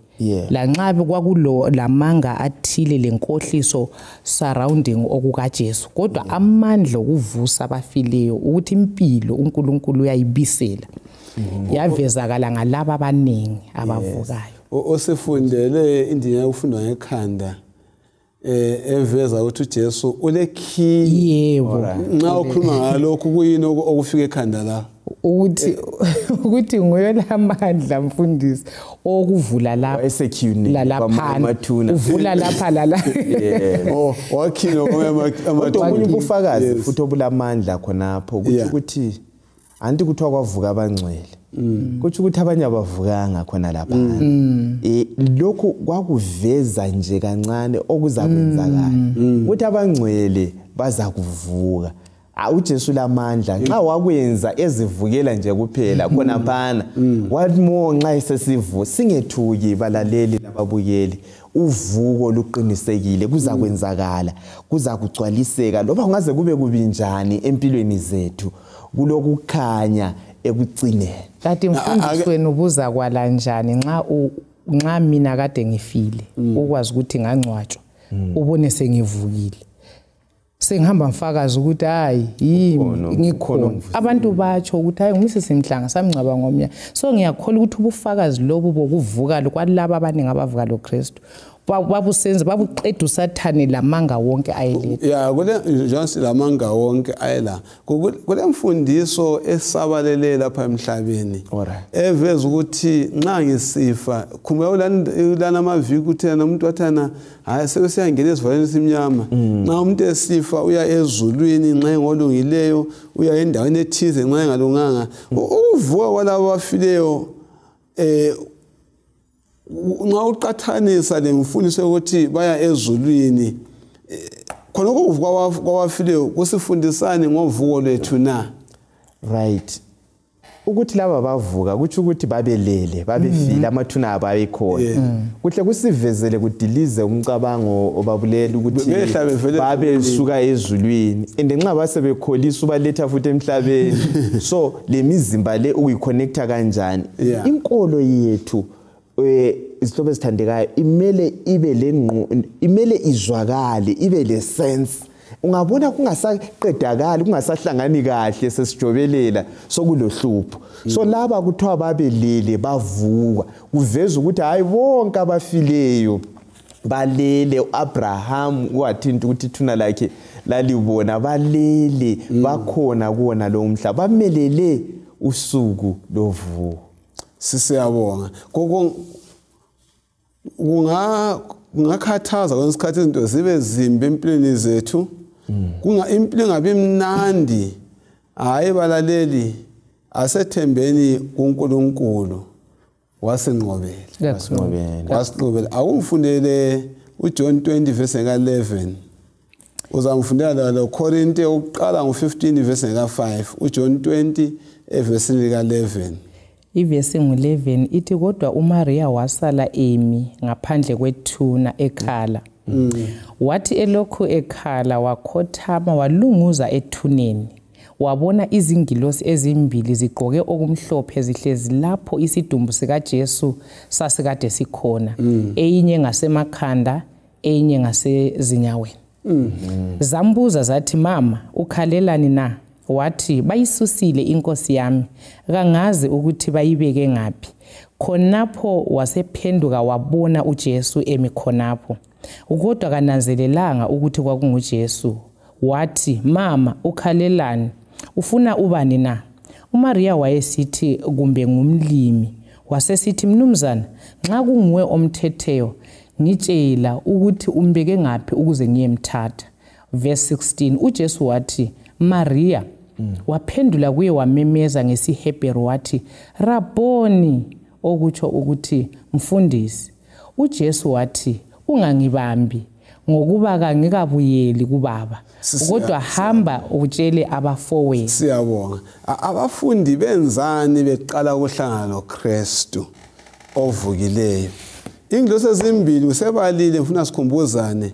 la nxa kwakulo lamanga athile lenkohliso surrounding okukaJesu kodwa amandla okuvusa abafileyo ukuthi impilo uNkulunkulu uyayibisela yavezakala ngalabo abaningi abavukayo osefundele indlela yokufundwa ngekhanda eveza ukuthi uJesu ulekhi yebo nxa ukhuluma ngalokho kuyini okufika ekhanda la ukuthi nguye lamandla mfundisi okuvula lapha lapha uvula lapha la wakhilo omunye ubufakazi futhi obulamandla khonapho ukuthi anti kuthiwa kwavuka abangcwele kuthi ukuthi abanye abavukanga khona lapha lokhu kwakuveza nje kancane okuzakwenzakala ukuthi abangcwele baza kuvuka uJesu lamandla nxa wakwenza ezivukela nje kuphela khona phana what more nxa isesivu singethuki balaleli nababukeli uvuko luqinisekile kuza kwenzakala kuza kugcwaliseka loba kungaze kube kubinjani empilweni zethu kulokukhanya ekucineni kanti mfundisweni ubuza kwala njani nxa mina kade ngifile ukwazi ukuthi ngangcwatshwa ubone sengivukile sengihamba mfakazi ukuthi hayi yimi ngikhona abantu batsho ukuthi hayi ngumise semhlanga samncaba ngomnya so ngiyakholwa ukuthi ubufakazi lobu bokuvuka kwalabo abaningi abavuka loKristu babusenze babuqeda usathane lamanga wonke ayeletha ya kule Johnson lamanga wonke ayela kule mfundiso esabalele lapha emhlabeni eveza ukuthi nxa ngisifa khumbula ulana amaviki uthena umuntu wathana hayi sebesiyangena esivaleni simnyama nxa umuntu esifa uya ezulwini nxa engolungileyo uya endaweni ethize nxa engalunganga uvuka kwalabo abafileyo nxa uqathanisa lemfundiso ukuthi baya ezulwini khona ukuvuka kwabafileyo kusifundisani ngovuko lethu na right ukuthi laba bavuka kuthi ukuthi babelele babefile amathuna abo ayikhona kuhle kusivezele kudilize umcabango obabulela ukuthi babesuka ezulwini nxa basebekholisa ubaletha futhi emhlabeni so lemizimba le ukuyiconnecta kanjani inkolo yethu izihlobo ezithandekayo imele izwakale ibe le sense ungabona kungasaqedakali kungasahlangani kahle sesijobelela sokulohlupho so laba kuthiwa babelele bavuka kuveza ukuthi hayi bonke abafileyo balele uAbraham wathinta ukuthi thuna lakhe lalibona balele bakhona kuona lo mhlaba bamelele usuku lovuko sisiyabonga kungakhathaza kwesikhathi izinto zibe zimbi empilweni zethu impilo ingabi mnandi hayi balaleli asethembeni kuNkulunkulu wasinqobela akumfundele uJohn 20 verse 11 uzamfundela lo Korinte oqala ngo15 verse 5 uJohn 20 verse 11 ivesi ngu11 ithi kodwa uMaria wasala emi ngaphandle kwethuna ekhala wathi elokhu ekhala wakhothama walunguza ethuneni wabona izingilosi ezimbili zigqoke okumhlophe zihlezi lapho isidumbu sikaJesu sasikade sikhona eyinye ngasemakhanda eyinye ngasezinyaweni zambuza zathi mama ukhalelani na wathi bayisusile inkosi yami kangazi ukuthi bayibeke ngaphi khonapho wasephenduka wabona uJesu emikhonapho kodwa kananzelelanga ukuthi kwakunguJesu wathi mama ukhalelani ufuna ubani na uMaria wayesithi kumbe ngumlimi wasesithi mnumzana nxa kunguwe omthetheyo ngitshela ukuthi umbeke ngaphi ukuze ngiyemthatha verse 16 uJesu wathi Maria waphendula kuye wamemeza ngesiHebheru wathi Rabboni okutsho ukuthi mfundisi uJesu wathi ungangibambi ngokuba kangikabuyeli kubaba kodwa hamba utshele abafowethu siyabonga abafundi benzani beqala ukuhlangana noKristu ovukileyo ingilosi ezimbili usebalile ngifuna sikhumbuzane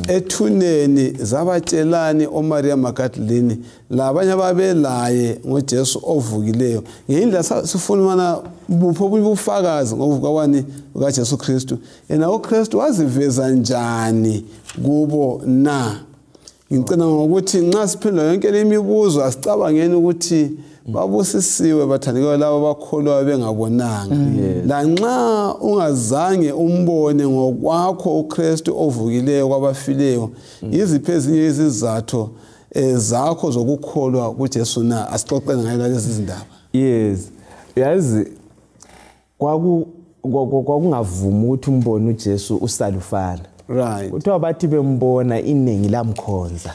ethuneni zabatshelani oMaria Magdalene labanye ababelaye ngoJesu ovukileyo ngendlela sifuna bupho ubufakazi ngovuka kwani ukaJesu Kristu yena uKristu waziveza njani kubo na ngicela ngokuthi nxa siphendula yonke lemibuzo asicabangeni ukuthi babusisiwe bathandekayo labo bakholwa bengabonanga la nxa ungazange umbone ngokwakho uKristu ovukileyo kwabafileyo iziphi ezinye izizathu zakho zokukholwa kuJesu na asixoxele ngayo lezi zindaba yes yazi kwakungavuma ukuthi umbone uJesu usalufana right kuthiwa bathi bembona iningi lamkhonza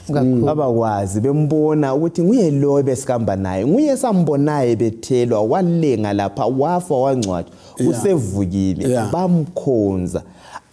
abakwazi bembona ukuthi nguye lo ebesikamba naye nguye sambonaye bethelwa walenga lapha wafa wangcwatshwa usevukile bamkhonza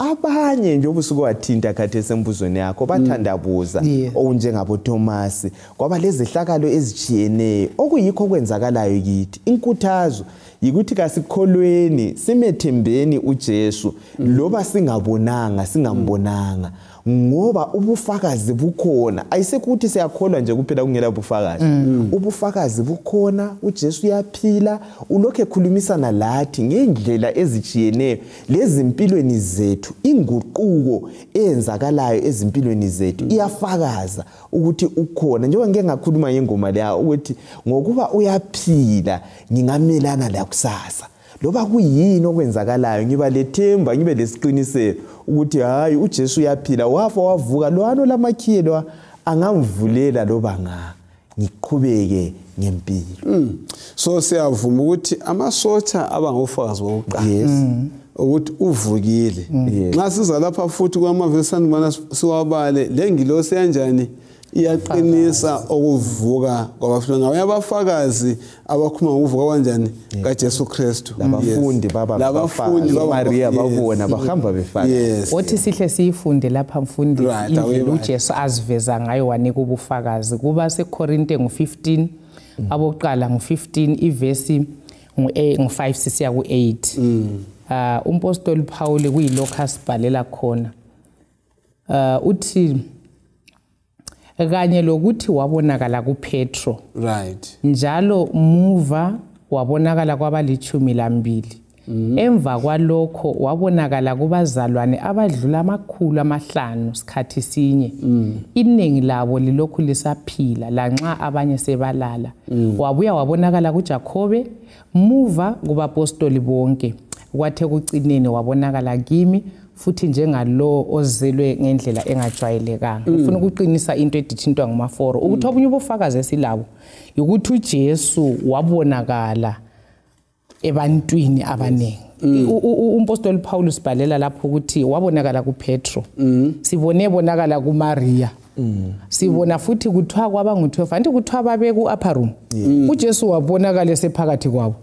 abanye nje obusuku wathinta khathesi embuzweni yakho bathandabuza okunjengabo Thomas kwaba lezi hlakalo ezijiyeneyo okuyikho kwenzakalayo kithi. Inkuthazo yikuthi kasikholweni simethembeni uJesu loba singabonanga singambonanga ngoba ubufakazi bukhona. Ayisekuthi siyakholwa nje kuphela kungela ubufakazi. Ubufakazi bukhona, uJesu uyaphila, ulokho ekhulumisana lathi ngendlela ezijiyeneyo lezi impilweni zethu. Inguquko eyenzakalayo ezimpilweni zethu iyafakaza ukuthi ukhona. Njengoba ngeke ngakhuluma ngengoma leya ukuthi ngokuba uyaphila ngingamelana la kusasa. Loba kuyini okwenzakalayo ngiba lethemba ngibe lesiqiniseko ukuthi hayi uJesu uyaphila, wafa wavuka, lwano lamakhiye lo angamvulela loba ngiqhubeke ngempilo. So siyavuma ukuthi amasotha abangofakazi bokuqala ukuthi uvukile. Nxa siza lapha futhi kwamavesana mana siwabale lengilosi kanjani iyaqinisa ukuvuka kwabafileyo. Ngabe abafakazi abakhuluma ngokuvuka kanjani kaJesu Kristu. Labafundi Maria babona bahamba befaka. Othi sihle siyifunde lapha mfundi indlela uJesu aziveza ngayo wanika ubufakazi kuba seKorinte ngo15 abokuqala ngo15 ivesi ngo5 sisiya ku8. Umpostoli Paul kuyilokho asibhalela khona. Uthi kanye lokuthi wabonakala kuPetro. Njalo muva wabonakala kwabali12. Emva kwalokho wabonakala kubazalwane abadlula 500 sikhathi sinye. Iningi labo lilokhu lisaphila lanxa abanye sebalala. Wabuya wabonakala kuJakobe, muva kubapostoli bonke. Kwathe kucineni wabonakala kimi futhi njengalo ozelwe ngendlela engajwayelekanga. Ufuna ukuqinisa into edithintwa ngumaforo ukuthi obunye ubufakazi esilabo ukuthi uJesu wabonakala ebantwini abaningi. Umpostoli Paulus bhalela lapho ukuthi wabonakala kuPetro, sibone bonakala kuMaria, sibona futhi kuthiwa kwabangu12 anti kuthiwa babe ku-upper room. uJesu wabonakala sephakathi kwabo.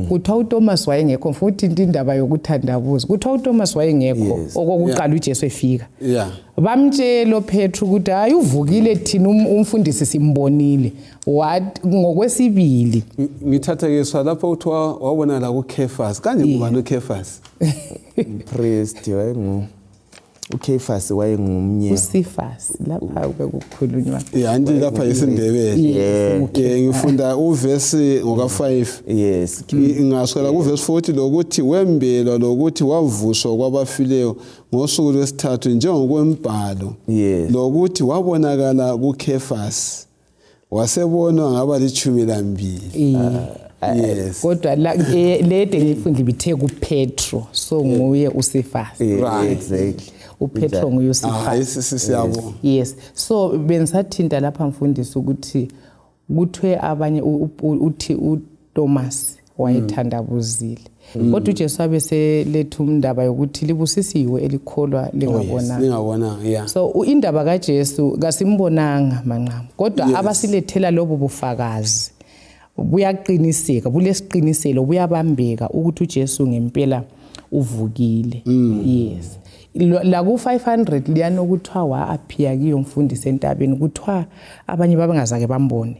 Kuthiwa uThomas wayengekho futhi indaba yokuthandabuza. Kuthiwa uThomas wayengekho okokuqala uJesu efika. Bamtshela Petru ukuthi hayi uvukile thina umfundisi simbonile. Ngokwesibili ngithatha ke lapho uthiwa wabonakala kuKefas. Kanje kubani uKefas? Priest wayengu uKefas wayengumnye. uSifas lapha bekukhulunywa. Anti lapha isiNdebele. Ngifunda uvesi ngoka5. Ngaswela kuvesi 40 lokuthi wembelwa lokuthi wavuswa kwabafileyo ngosuku lwesithathu njengokwembhalo. Lokuthi wabonakala kuKefas. Wasebonwa ngaba li12. Kodwa lede ngifundile bithe kuPetro so nguye uSifas. Exactly. uPetro nguye uSifas. Siyabona. So bensathinta lapha mfundisi ukuthi kuthwe abanye uthi uThomas wayethandabuzile. Kodwa uJesu abeseletha umndaba yokuthi libusisiwe elikholwa lingabonanga. So indaba kaJesu kasimbonanga manqamu kodwa abasilethela lobo bufakazi buyaqiniseka, bulesiqiniselo, buyabambeka ukuthi uJesu ngempela uvukile. La ku500 liyana ukuthiwa waaphiya kiyo mfundisi entabeni kuthiwa abanye babengazake bambone.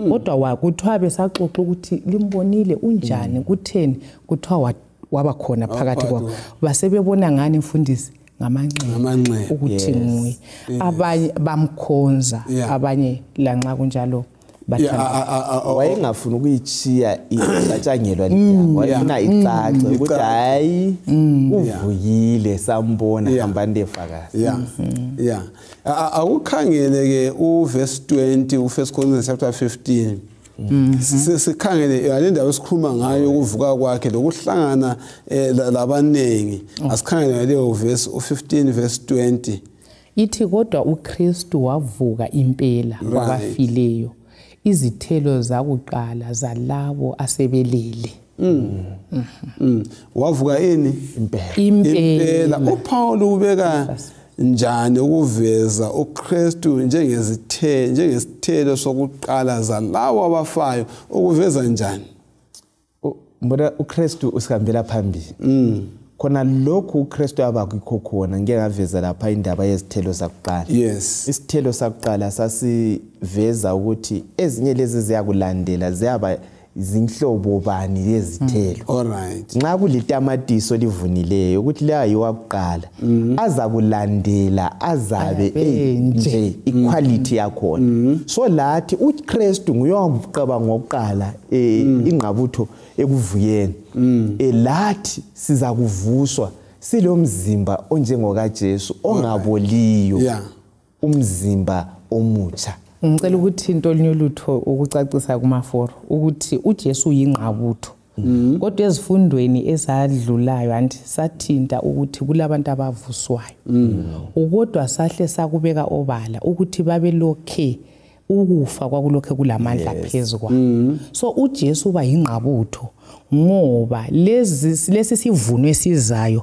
Kodwa kuthiwa besaxoxa ukuthi limbonile unjani kutheni kuthiwa waba khona phakathi kwabo. Basebebona ngani mfundisi ngamanxeba ukuthi nguye. Abanye bamkhonza, abanye lanxa kunjalo wayengafuna ukuyichiya icatshangelwa liyabo. Wayefuna icace ukuthi hayi uvuyile sambona hambani lefakazi. Akukhangele ke uverse 20 uFirst Corinthians chapter 15. Sikhangele yalendawo esikhuluma ngayo ukuvuka kwakhe lokuhlangana labanengi. Asikhangele leyo verse u15 verse 20. Ithi kodwa uKristu wavuka impela kwabafileyo. Izithelo zakuqala zalabo asebelele. Wavuka ini impela. uPaul ubeka njani ukuveza uKristu njengesithelo sokuqala zalabo abafayo ukuveza njani? Mbona uKristu usihambela phambili. khona lokhu uKristu abakho khona ngeke ngaveza lapha indaba yezithelo zakuqala. Yes. Isithelo sakuqala sasiveza ukuthi ezinye lezi ziyakulandela ziyaba izinhlobo bani yezithelo. Alright. Nxa kulitamatisi livunileyo ukuthi la yiwakuqala aza kulandela azabe nje equality yakhona. So lathi uKristu nguyowaqaba ngokuqala ingqabutho ekuvuyeni. Lathi siza kuvuswa silomzimba onjengoka Jesu ongaboliyo. Yeah. Umzimba omutsha. Ngicela ukuthi into olunye ukucacisa kumaforo ukuthi uJesu uyingqabutho. Kodwa ezifundweni ezadlulayo anti sathinta ukuthi kulabantu abavuswayo. Ukodwa sahle sakubeka obala ukuthi babelokhe ukufa kwakulokhe kulamandla phezukwa. So uJesu uba yingqabutho ngoba lesi sivuno esizayo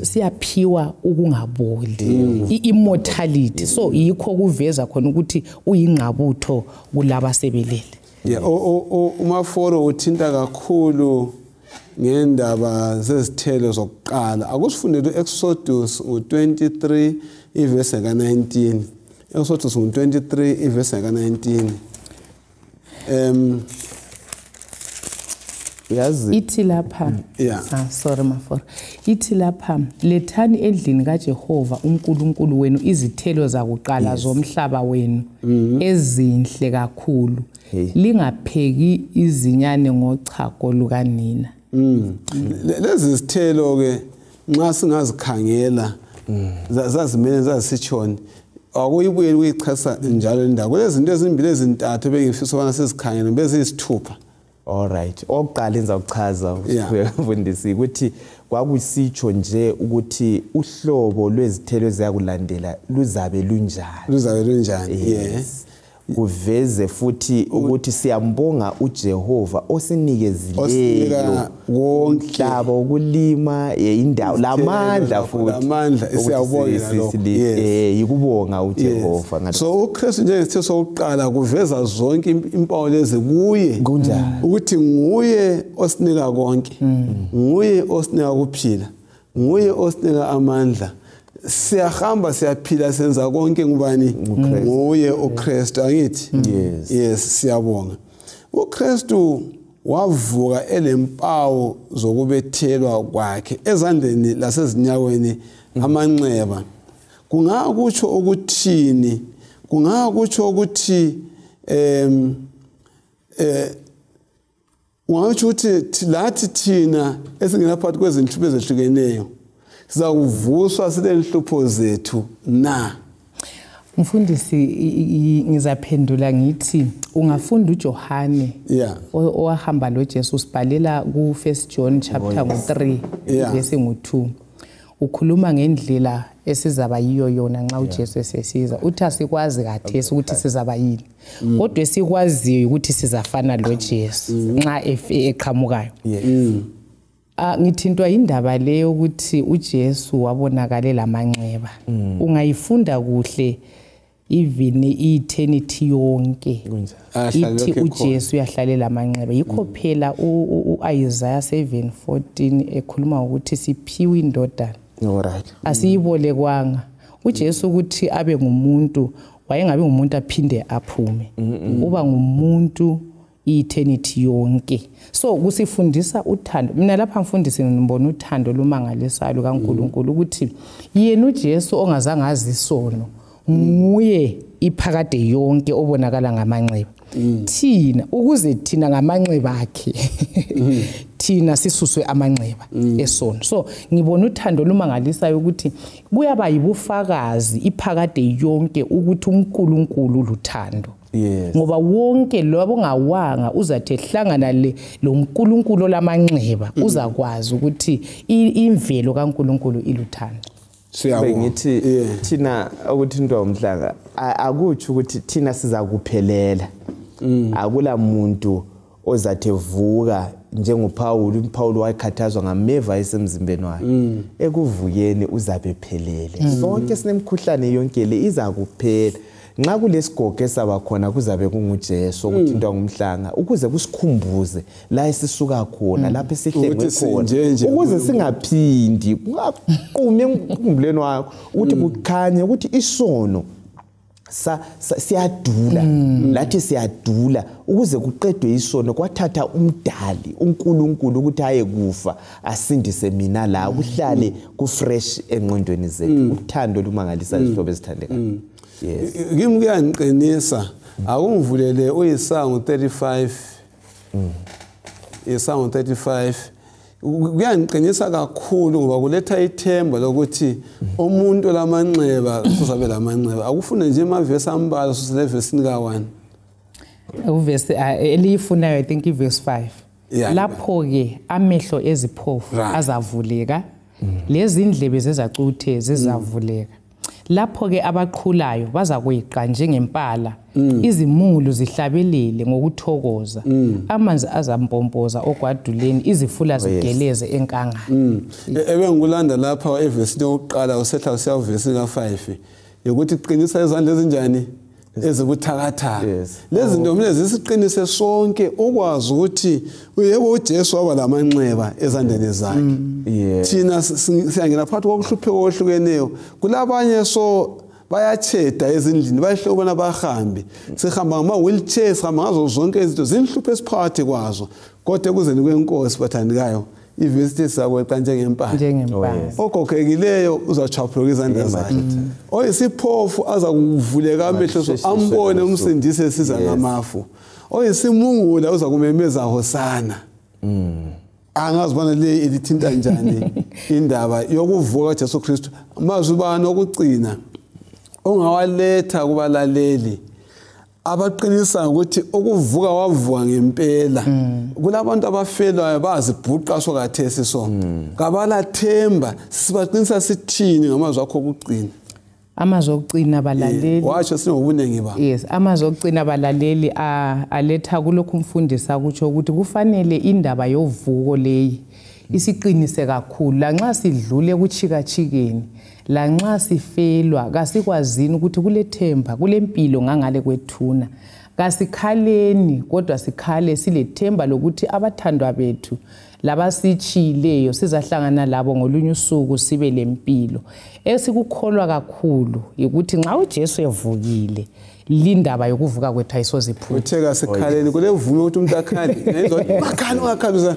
siyaphiwa ukungaboli immortality. So yikho kuveza khona ukuthi uyingqabutho kulaba sebelele. Yeah, umaforo uthinta kakhulu ngendaba zezithelo zokuqala. Akusifundele uExodus 23 ivesi ka19. Exodus 23 ivesi ka19. Yazi ithi lapha sorry maforo ithi lapha lethani endlini kaJehova uNkulunkulu wenu izithelo zakuqala zomhlaba wenu ezinhle kakhulu lingapheki izinyane ngochago lukanina. Lezi zithelo ke nxa singazikhangela zazimene zazisitshoni akuyibuye uyichasa njalo indawo. Kulezi zinto ezimbili ezintathu bengifisa ubana sizikhangele beziyisithupha. Alright, oqala enza ukuchaza mfundisi ukuthi kwakusitsho nje ukuthi uhlobo lwezithelo eziyakulandela luzabe lunjani. Yes. Kuveze futhi ukuthi siyambonga uJehova osinikezile wonke ukulima indawo lamandla futhi siyabonga lokho. Yikubonga uJehova ngalo. So uKristu njengesithe sokuqala kuveza zonke impawu lezi kuye ukuthi nguye osinika konke, nguye osinika ukuphila, nguye osinika amandla. Siyahamba siyaphila senza konke ngubani? Nguye uKristu angithi? Yes, siyabonga. uKristu wavuka elempawu zokubethelwa kwakhe ezandleni lasezinyaweni amanxeba. Kungakutsho ukuthini? Kungakutsho ukuthi ungakutsho ukuthi lathi thina esingena phakathi kwezinhlupho ezehlukeneyo siza kuvuswa sile nhlupho zethu na? Mfundisi ngizaphendula ngithi ungafunda uJohane owahamba loJesu sibhalela ku 1 John chapter 3 verse 2. Ukhuluma ngendlela esizaba yiyo yona nxa uJesu esesiza. Uthi asikwazi kathesi ukuthi sizaba yini. Kodwa esikwaziyo ukuthi sizafana loJesu nxa eqhamukayo. Ngithintwa indaba leyo ukuthi uJesu wabonakale lamanxeba. Ungayifunda kuhle even eternity yonke. Ithi uJesu uyahlalela amanxeba. Yikho phela uIsaiah 7:14 ekhuluma ukuthi siphiwe indodana. Alright. Asiyibolekwanga. uJesu ukuthi abe ngumuntu wayengabe ngumuntu aphinde aphume. Uba ngumuntu eternity yonke. So kusifundisa uthando. Mina lapha ngifundise ngibona uthando lumangalisayo kaNkulunkulu ukuthi yena uJesu ongazange azisono nguye iphakade yonke obonakala ngamanxeba. Thina ukuze thina ngamanxeba akhe thina sisuswe amanxeba esono. So ngibona uthando lumangalisayo ukuthi kuyaba yibufakazi iphakade yonke ukuthi uNkulunkulu luthando. Ngoba wonke lobo ngawanga uzathi ehlangana lo uNkulunkulu lamanxeba uzakwazi ukuthi imvelo kaNkulunkulu iluthando. Siyabonga ngithi thina ukuthi into omhlanga akuthi ukuthi thina siza kuphelela. Akula muntu ozathi evuka njengoPaul. uPaul wayekhathazwa ngameva esemzimbeni wakhe. Ekuvukeni uzabe phelele. Sonke sinemkhuhlane yonke le iza kuphela. nxa kulesigogo esaba khona kuzabe kunguJesu okuthintwa ngumhlanga ukuze kusikhumbuze la esisuka khona lapho esihlengwe khona ukuze singaphindi ungaqumi emkhumbulweni wakho ukuthi kukhanye ukuthi isono siyadula lathi siyadula ukuze kuqedwe isono kwathatha umdali uNkulunkulu ukuthi aye kufa asindise mina la kuhlale ku fresh engqondweni zethu uthando lumangalisa isihlobo esithandeka. Yes. Kimi kuyangiqinisa akungivulele uyisango 35 isango 35 kuyangiqinisa kakhulu ngoba kuletha ithemba lokuthi umuntu lamanxeba uzabe lamanxeba akufune nje amavesi ambalwa susele verse ka1 uvesi eliyifunayo I think iverse 5 lapho ke amehlo eziphofu azavuleka lezi ndlebe zezacuthe zizavuleka lapho ke abaqhulayo baza kuyiqa njengempala izimulu zihlabelele ngokuthokoza amanzi azampompoza ogwaduleni izifula zigeleze enkangala. Ebengulanda lapha evesi yokuqala usehla usiyavesi ka5 ukuthi qinisa izandla ezinjani ezibuthakathaka lezi nto kumele zisiqinise sonke ukwazi ukuthi uyebo uJesu waba lamanxeba ezandleni zakhe. Thina siyangena phakathi kokuhlupheka ohlukeneyo kulabanye so bayacheda ezindlini bayihlobona bahambe sihamba ngama wheelchairs sihamba ngazo zonke izinto zinhluphe esiphakathi kwazo kodwa kuzeni kwenkosi bathandikayo ivesiti sakweqa njengempala ogogekileyo uzachaphuka izandla zakhe oyisiphofu aza kuvuleka amehlo ambone umsindisi esiza ngamafu oyisimungula uza kumemeza hosana angazibona le elithinta njani indaba yokuvuka kaJesu Kristu amazubani okucina ongawaletha kubalaleli abaqinisa ukuthi ukuvuka wavuka ngempela kulabantu abafelwayo bazibhuqa sokathesi so kabalathemba sibaqinisa sithini ngamazwi akho okucina amazwi okucina abalaleli watsho sinobunengi ba amazwi okucina abalaleli aletha kulokhu umfundisa kutsho ukuthi kufanele indaba yovuko leyi isiqinise kakhulu lanxa sidlule kuchikachikeni lanxa sifelwa kasikwazini ukuthi kulethemba kulempilo ngangale kwethuna kasikhaleni kodwa sikhale silethemba lokuthi abathandwa bethu labasichileyo sizahlangana labo ngolunye usuku sibe lempilo esikukholwa kakhulu ukuthi nxa uJesu evukile lindaba yokuvuka kwethu ayisoziphuma utheka sekhaleni kulevume ukuthi umuntu akhali ngenzo bakhali ungakhabisa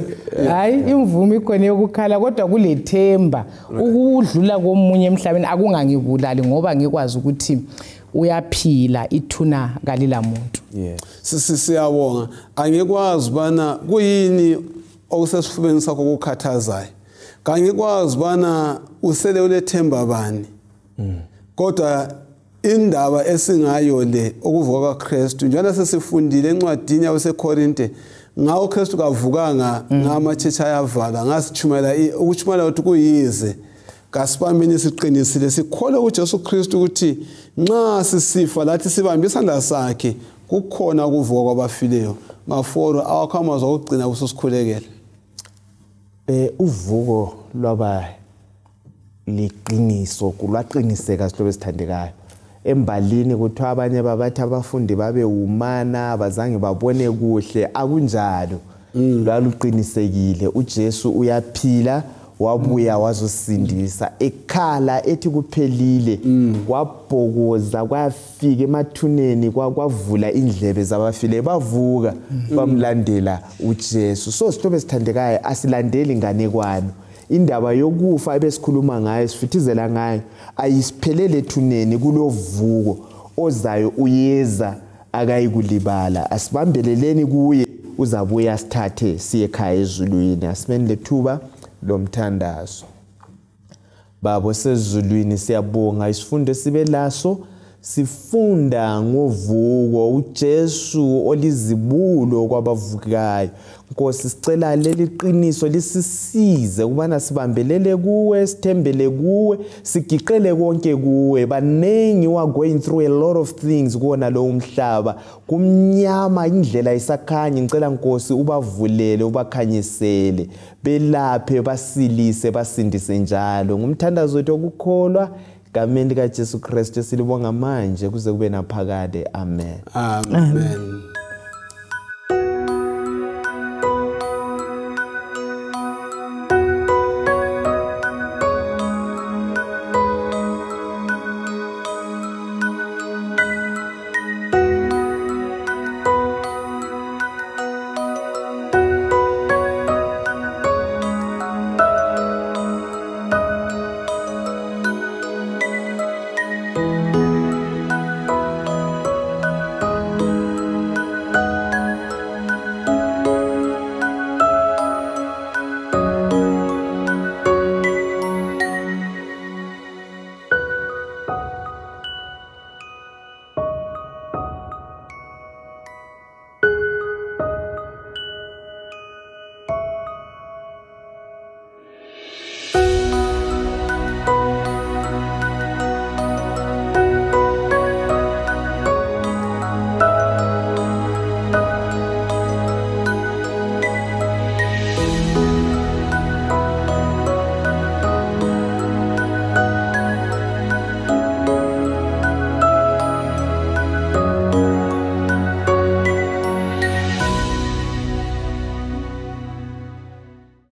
hayi imvume ikhona yokukhala kodwa kulethemba ukudlula komunye emhlabeni akungangibulali ngoba ngikwazi ukuthi uyaphila ithuna kalila muntu. Siyabonga angikwazi bana kuyini okusesifubeni sakho ukukhathazayo kangikwazi bana usele ulethemba bani kodwa indaba esingayo le ukuvuka kaKristu njalo sesifundile encwadini yaseKorinte ngawo uKristu kavukanga ngamachecha ayavala ngasichumela ukuchumela ukuthi kuyize kasibambeni siqinisile sikholwa uJesu Kristu ukuthi nxa sisifa lathi sibambe isandla sakhe kukhona ukuvuka kwabafileyo ngaforo awakhamazwa ukugcina kusosikhulekela uvuko lwaba liqiniso kulwaqiniseka sihlobo esithandekayo embalini kuthiwa abanye babathi abafundi babe umana abazange babone kuhle akunjalo lwaluqinisekile uJesu uyaphila wabuya wazosindisa ekhala ethi kuphelile wabhokoza kwafika emathuneni kwavula indlebe zabafile bavuka bamlandela uJesu so sihlobo esithandekayo asilandeli inganekwane indaba yokufa ebesikhuluma ngayo sifithizela ngayo ayisiphelele thuneni kulovuko ozayo uyeza akayikulibala asibambeleleni kuye uzabuya sithathe siye ekhaya ezulwini asimeni lethuba lomthandazo. Baba sezulwini siyabonga isifundo sibe laso sifunda ngovuko uJesu olizibulo kwabavukayo Nkosi sicela leli qiniso lisisize kubana sibambelele kuwe sithembele kuwe sigiqele konke kuwe banengi wa going through a lot of things kuona lo umhlaba kumnyama indlela isakhanya ngicela Nkosi ubavulele ubakhanyisele belaphe basilise basindise njalo ngumthandazo wethu okukholwa Kameni kaJesu Kristu silibonga manje kuze kube naphakade. Amen. Amen.